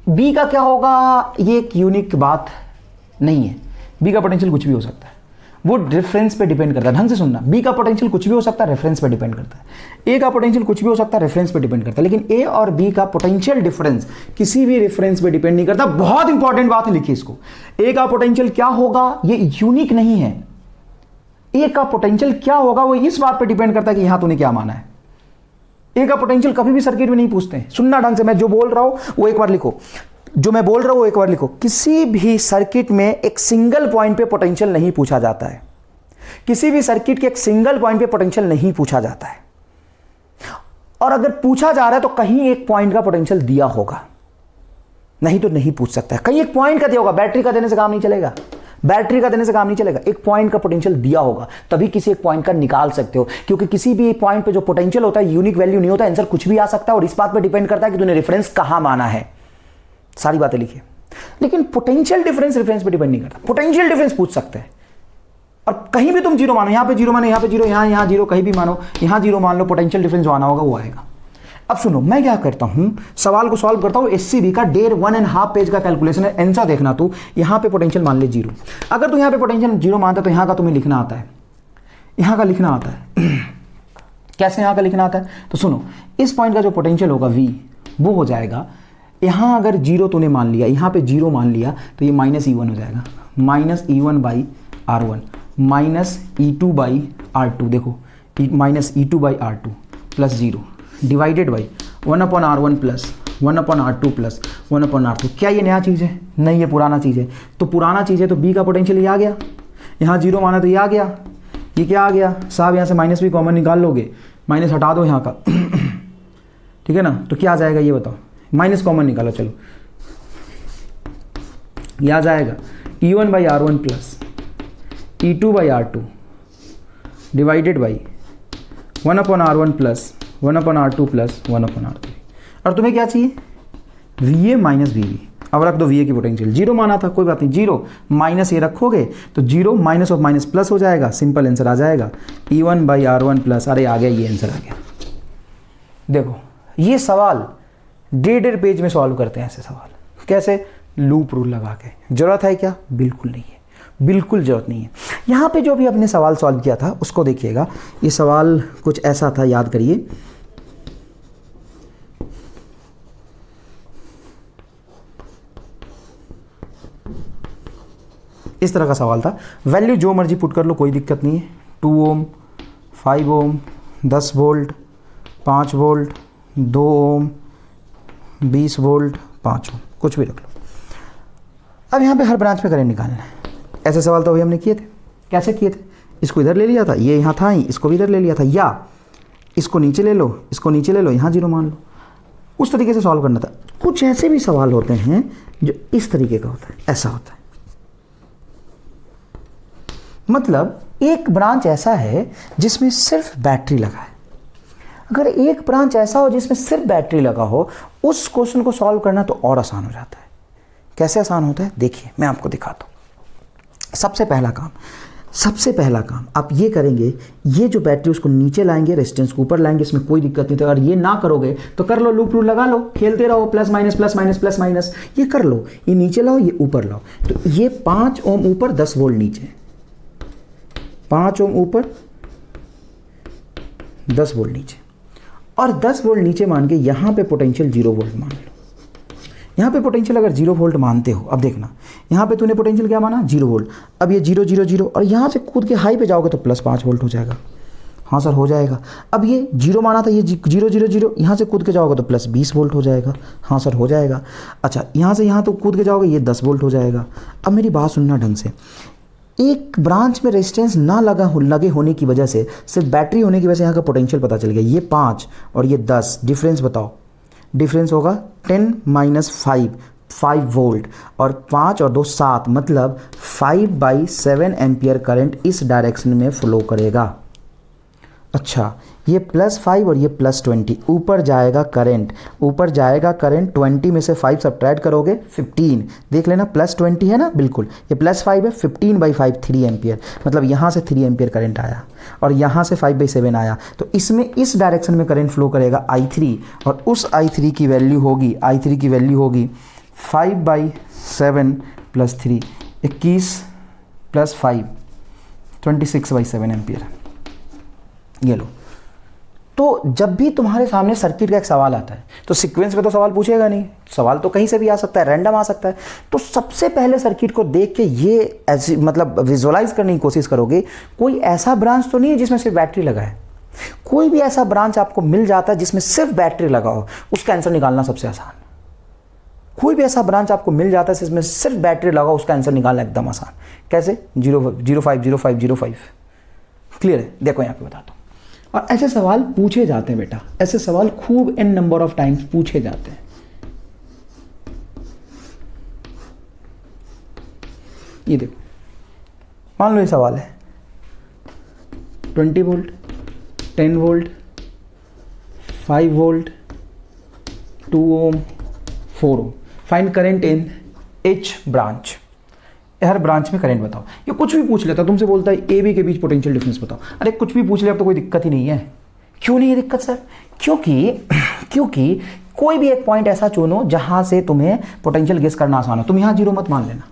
B का क्या होगा, ये एक यूनिक बात नहीं है। B का पोटेंशियल कुछ भी हो सकता है, वो रेफरेंस पे डिपेंड करता है। ढंग से सुनना, B का पोटेंशियल कुछ भी हो सकता है, रेफरेंस पे डिपेंड करता है। A का पोटेंशियल कुछ भी हो सकता है, रेफरेंस पे डिपेंड करता है। लेकिन A और B का पोटेंशियल डिफरेंस किसी भी रेफरेंस पे डिपेंड नहीं करता। बहुत इंपॉर्टेंट बात है, लिखिए इसको। A का पोटेंशियल क्या होगा, ये यूनिक नहीं है। A का पोटेंशियल क्या होगा वो इस बात पे डिपेंड करता है कि यहां तूने क्या माना है। A का पोटेंशियल कभी भी सर्किट में नहीं पूछते हैं। सुनना ढंग से, मैं जो बोल रहा हूं वो एक बार लिखो, जो मैं बोल रहा हूं वो एक बार लिखो। किसी भी सर्किट में एक सिंगल पॉइंट पे पोटेंशियल नहीं पूछा जाता है। किसी भी सर्किट के एक सिंगल पॉइंट पे पोटेंशियल नहीं पूछा जाता है, और अगर पूछा जा रहा है तो कहीं एक पॉइंट का पोटेंशियल दिया होगा, नहीं तो नहीं पूछ सकता है। कहीं एक पॉइंट का दिया होगा, बैटरी का देने से काम नहीं चलेगा, बैटरी का देने से काम नहीं चलेगा। एक पॉइंट का पोटेंशियल दिया होगा तभी किसी एक पॉइंट का निकाल सकते हो, क्योंकि किसी भी पॉइंट पे जो पोटेंशियल होता है यूनिक वैल्यू नहीं होता, आंसर कुछ भी आ सकता है। और इस बात पे डिपेंड करता है कि तूने रेफरेंस कहां माना है। सारी बातें लिखिए। लेकिन पोटेंशियल डिफरेंस रेफरेंस पे डिपेंड नहीं करता। पोटेंशियल डिफरेंस पूछ सकते हैं, और कहीं भी तुम जीरो मानो, यहां पे जीरो मानो, यहां पे जीरो, यहां जीरो, कहीं भी मानो, यहां जीरो मान लो, पोटेंशियल डिफरेंस जो आना होगा वो आएगा। अब सुनो, मैं क्या करता हूं, सवाल को सॉल्व करता हूं। SCV का 1.5 पेज का कैलकुलेशन है। आंसर देखना, तू यहां पे पोटेंशियल मान ले 0। अगर तू यहां पे पोटेंशियल 0 मानता है तो यहां का तुम्हें लिखना आता है, यहां का लिखना आता है। कैसे यहाँ का लिखना आता है? तो सुनो, इस पॉइंट का जो पोटेंशियल होगा V, वो हो जाएगा, यहाँ अगर जीरो तूने मान लिया, यहाँ पे जीरो मान लिया, तो ये -E1 हो जाएगा, -E1/R1 -E2/R2, देखो -E2/R2 plus 0 divided by 1/R1 plus 1/R2 plus 1/R2। क्या ये नया चीज़ है? नहीं, ये पुराना चीज़ है। तो पुराना चीज़ है तो B का पोटेंशियल ये आ गया, यहाँ जीरो माना तो ये आ गया, ये क्या आ गया साहब, यहाँ से माइनस भी कॉमन निकाल लोगे, माइनस हटा दो यहाँ का, ठीक है ना, तो क्या आ जाएगा ये बताओ, माइनस कॉमन निकालो, चलो ये आ जाएगा E1/R1 plus E2/R2 divided by 1/R1 plus 1/R2 plus 1/R3। और तुम्हें क्या चाहिए? VA minus VB। अब रख दो VA की पोटेंशियल, जीरो माना था, कोई बात नहीं, जीरो माइनस ये रखोगे तो zero minus of minus plus हो जाएगा, सिंपल आंसर आ जाएगा E1/R1 प्लस, अरे आ गया, ये आंसर आ गया। देखो ये सवाल 1.5 पेज में सॉल्व करते हैं ऐसे सवाल, कैसे? लूप रूल लगा के। जरूरत है क्या? बिल्कुल नहीं है, बिल्कुल जरूरत नहीं है। यहाँ पे जो भी अपने सवाल सॉल्व किया था उसको देखिएगा, ये सवाल कुछ ऐसा था, याद करिए। इस तरह का सवाल था, वैल्यू जो मर्जी पुट कर लो, कोई दिक्कत नहीं है, 2 ओम, 5 ओम, 10 वोल्ट, 5 वोल्ट, 2 ओम, 20 वोल्ट, 5 ओम, कुछ भी रख लो। अब यहाँ पे हर ब्रांच पे करंट निकालना है। ऐसे सवाल तो अभी हमने किए थे, कैसे किए थे? इसको इधर ले लिया था, ये यहाँ था ही, इसको भी इधर ले लिया था, या इसको नीचे ले लो, इसको नीचे ले लो, यहाँ जीरो मान लो, उस तरीके से सॉल्व करना था। कुछ ऐसे भी सवाल होते हैं जो इस तरीके का होता है, ऐसा होता है, मतलब एक ब्रांच ऐसा है जिसमें सिर्फ बैटरी लगा है। अगर एक ब्रांच ऐसा हो जिसमें सिर्फ बैटरी लगा हो, उस क्वेश्चन को सॉल्व करना तो और आसान हो जाता है। कैसे आसान होता है? देखिए मैं आपको दिखाता हूँ। सबसे पहला काम आप ये करेंगे, ये जो बैटरी उसको नीचे लाएंगे, रेजिस्टेंस को ऊपर लाएंगे, इसमें कोई दिक्कत नहीं। तो अगर ये ना करोगे तो कर लो, लूप रूल लगा लो, खेलते रहो, plus minus plus minus plus minus, ये कर लो, ये नीचे लाओ, ये ऊपर लाओ। तो ये 5 ओम ऊपर, 10 वोल्ट नीचे, 5 ओम ऊपर, 10 वोल्ट नीचे, और 10 वोल्ट नीचे मान के यहाँ पे पोटेंशियल 0 वोल्ट मान लो। यहाँ पे पोटेंशियल अगर 0 वोल्ट मानते हो, अब देखना यहाँ पे तूने पोटेंशियल क्या माना? 0 वोल्ट। अब ये 0 0 0 और यहाँ से कूद के हाई पे जाओगे तो प्लस 5 वोल्ट हो जाएगा। हाँ सर हो जाएगा। अब ये 0 माना था, ये 0 0 0, यहाँ से कूद के जाओगे तो प्लस 20 वोल्ट हो जाएगा। हाँ सर हो जाएगा। अच्छा यहाँ से यहाँ तो कूद के जाओगे, ये 10 वोल्ट हो जाएगा। अब मेरी बात सुनना ढंग से, एक ब्रांच में रेजिस्टेंस ना लगे होने की वजह से, सिर्फ बैटरी होने की वजह से यहाँ का पोटेंशियल पता चल गया। ये 5 और ये 10, डिफरेंस बताओ। डिफरेंस होगा 10 माइनस 5 वोल्ट, और 5 और 2 7, मतलब 5/7 एम्पियर करंट इस डायरेक्शन में फ्लो करेगा। अच्छा ये +5 और ये +20, ऊपर जाएगा करंट, ऊपर जाएगा करंट। 20 में से 5 सब्ट्रैक्ट करोगे 15, देख लेना +20 है ना, बिल्कुल ये +5 है। 15/5 3 एम्पियर, मतलब यहाँ से 3 एम्पियर करंट आया और यहाँ से 5/7 आया। तो इसमें इस डायरेक्शन में करंट फ्लो करेगा I3, और उस I3 की वैल्यू होगी 5/7 + 3, 21 + 5 26/7 एम्पियर। ये लो। तो जब भी तुम्हारे सामने सर्किट का एक सवाल आता है तो सीक्वेंस में तो सवाल पूछेगा नहीं, सवाल तो कहीं से भी आ सकता है, रैंडम आ सकता है। तो सबसे पहले सर्किट को देख के ये ऐसी मतलब विजुअलाइज करने की कोशिश करोगे, कोई ऐसा ब्रांच तो नहीं है जिसमें सिर्फ बैटरी लगा है। कोई भी ऐसा ब्रांच आपको मिल जाता है जिसमें सिर्फ बैटरी लगा हो, उसका आंसर निकालना सबसे आसान। कोई भी ऐसा ब्रांच आपको मिल जाता है जिसमें सिर्फ बैटरी लगा हो, उसका आंसर निकालना एकदम आसान। कैसे? 05050505। क्लियर है? देखो यहाँ पे बताता हूँ। और ऐसे सवाल पूछे जाते हैं बेटा, ऐसे सवाल खूब n नंबर ऑफ टाइम्स पूछे जाते हैं। ये देखो, मान लो ये सवाल है 20 volt, 10 volt, 5 volt, 2 ohm, 4 ohm, find current in each branch. हर ब्रांच में करंट बताओ। ये कुछ भी पूछ लेता, तुमसे बोलता है ए बी के बीच पोटेंशियल डिफरेंस बताओ। अरे कुछ भी पूछ ले, अब तो कोई दिक्कत ही नहीं है। क्यों नहीं है दिक्कत सर? क्योंकि कोई भी एक पॉइंट ऐसा चुनो जहां से तुम्हें पोटेंशियल गेस करना आसान हो। तुम यहाँ 0 मत मान लेना।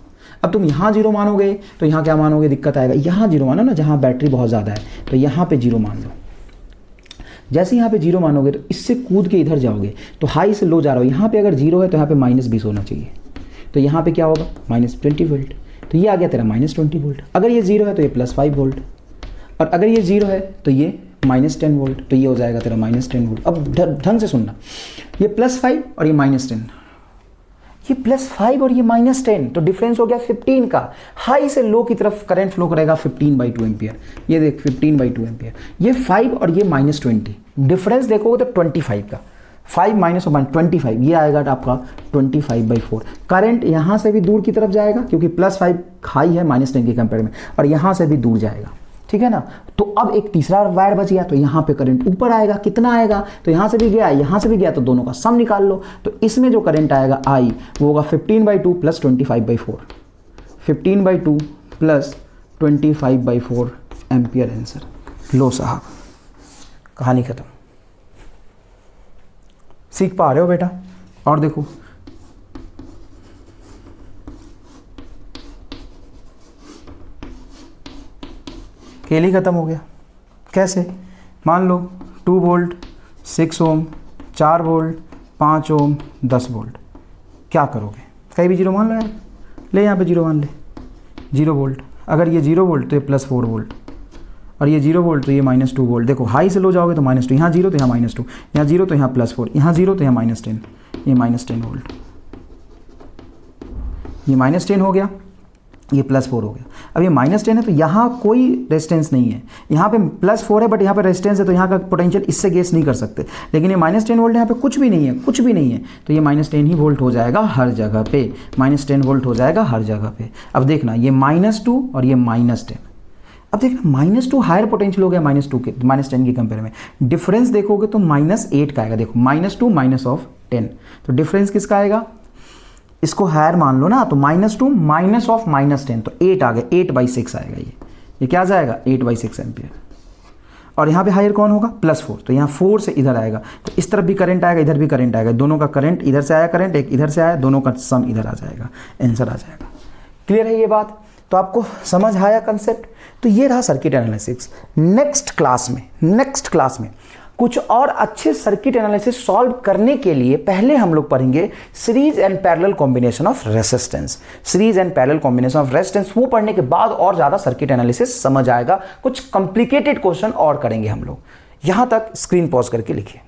अब तुम यहाँ 0 मानोगे तो यहाँ क्या मानोगे? दिक्कत आएगा। यहाँ 0 मानो ना जहाँ बैटरी बहुत ज़्यादा है, तो यहाँ पे 0 मान लो। जैसे यहाँ पे 0 मानोगे तो इससे कूद के इधर जाओगे तो हाई से लो जा रहा हो, यहाँ पे अगर 0 है तो यहाँ पे -20 होना चाहिए, तो यहाँ पे क्या होगा -20 वोल्ट, तो ये आ गया तेरा -20 वोल्ट। अगर ये 0 है तो ये +5 वोल्ट, और अगर ये 0 है तो ये -10 वोल्ट, तो ये हो जाएगा तेरा -10 वोल्ट। अब ढंग से सुनना, ये +5 और ये -10, ये +5 और ये -10, तो डिफरेंस हो गया 15 का। हाई से लो की तरफ करंट फ्लो करेगा 15/2 एम्पियर, ये देख 15/2 एम्पियर, ये 5 और ये -20, डिफरेंस देखोगे तो 25 का, 5 - 25, ये आएगा आपका 25/4। करंट यहाँ से भी दूर की तरफ जाएगा क्योंकि +5 हाई है -10 के कंपेयर में, और यहाँ से भी दूर जाएगा, ठीक है ना। तो अब एक तीसरा वायर बच गया, तो यहाँ पे करंट ऊपर आएगा, कितना आएगा, तो यहाँ से भी गया यहाँ से भी गया, तो दोनों का सम निकाल लो। तो इसमें जो करंट आएगा आई वो होगा 15/2 + 25/4, 15/2 + 25/4 एम्पियर आंसर। लो साहब, कहानी खत्म। सीख पा रहे हो बेटा? और देखो, खेल ही खत्म हो गया। कैसे? मान लो 2 वोल्ट, 6 ओम, 4 वोल्ट, 5 ओम, 10 वोल्ट, क्या करोगे? कहीं भी 0 मान लो यार, ले यहाँ पे 0 मान ले, 0 वोल्ट। अगर ये 0 वोल्ट तो ये +4 वोल्ट, और ये 0 वोल्ट तो ये -2 वोल्ट। देखो हाई से लो जाओगे तो -2, यहाँ 0 तो यहाँ -2, यहाँ 0 तो यहाँ +4, यहाँ 0 तो यहाँ -10, ये -10 वोल्ट, ये -10 हो गया, ये +4 हो गया। अब ये -10 है तो यहाँ कोई रेजिस्टेंस नहीं है, यहाँ पे +4 है बट यहाँ पे रेजिस्टेंस है, तो यहाँ का पोटेंशियल इससे गेस नहीं कर सकते। लेकिन ये -10 वोल्ट यहाँ पे कुछ भी नहीं है, कुछ भी नहीं है, तो ये -10 ही वोल्ट हो जाएगा हर जगह पे, -10 वोल्ट हो जाएगा हर जगह पे। अब देखना ये -2 और ये -10, अब देखना -2 हायर पोटेंशियल हो गया -2 के -10 के कंपेयर में। डिफरेंस देखोगे तो -8 का आएगा। देखो -2 -10, तो डिफरेंस किसका आएगा? इसको हायर मान लो ना, तो -2 -10, तो 8 आ गया, 8/6 आएगा ये क्या आ जाएगा 8/6 एम्पियर। और यहाँ पे हायर कौन होगा? +4, तो यहाँ 4 से इधर आएगा, तो इस तरफ भी करंट आएगा, इधर भी करंट आएगा, दोनों का करंट इधर से आया, करंट एक इधर से आया, दोनों का सम इधर आ जाएगा, आंसर आ जाएगा। क्लियर है ये बात? तो आपको समझ आया कंसेप्ट? तो ये रहा सर्किट एनालिसिस। नेक्स्ट क्लास में कुछ और अच्छे सर्किट एनालिसिस सॉल्व करने के लिए पहले हम लोग पढ़ेंगे series and parallel combination of resistance. Series and parallel combination of resistance वो पढ़ने के बाद और ज़्यादा सर्किट एनालिसिस समझ आएगा। कुछ कॉम्प्लिकेटेड क्वेश्चन और करेंगे हम लोग। यहाँ तक स्क्रीन पॉज करके लिखिए।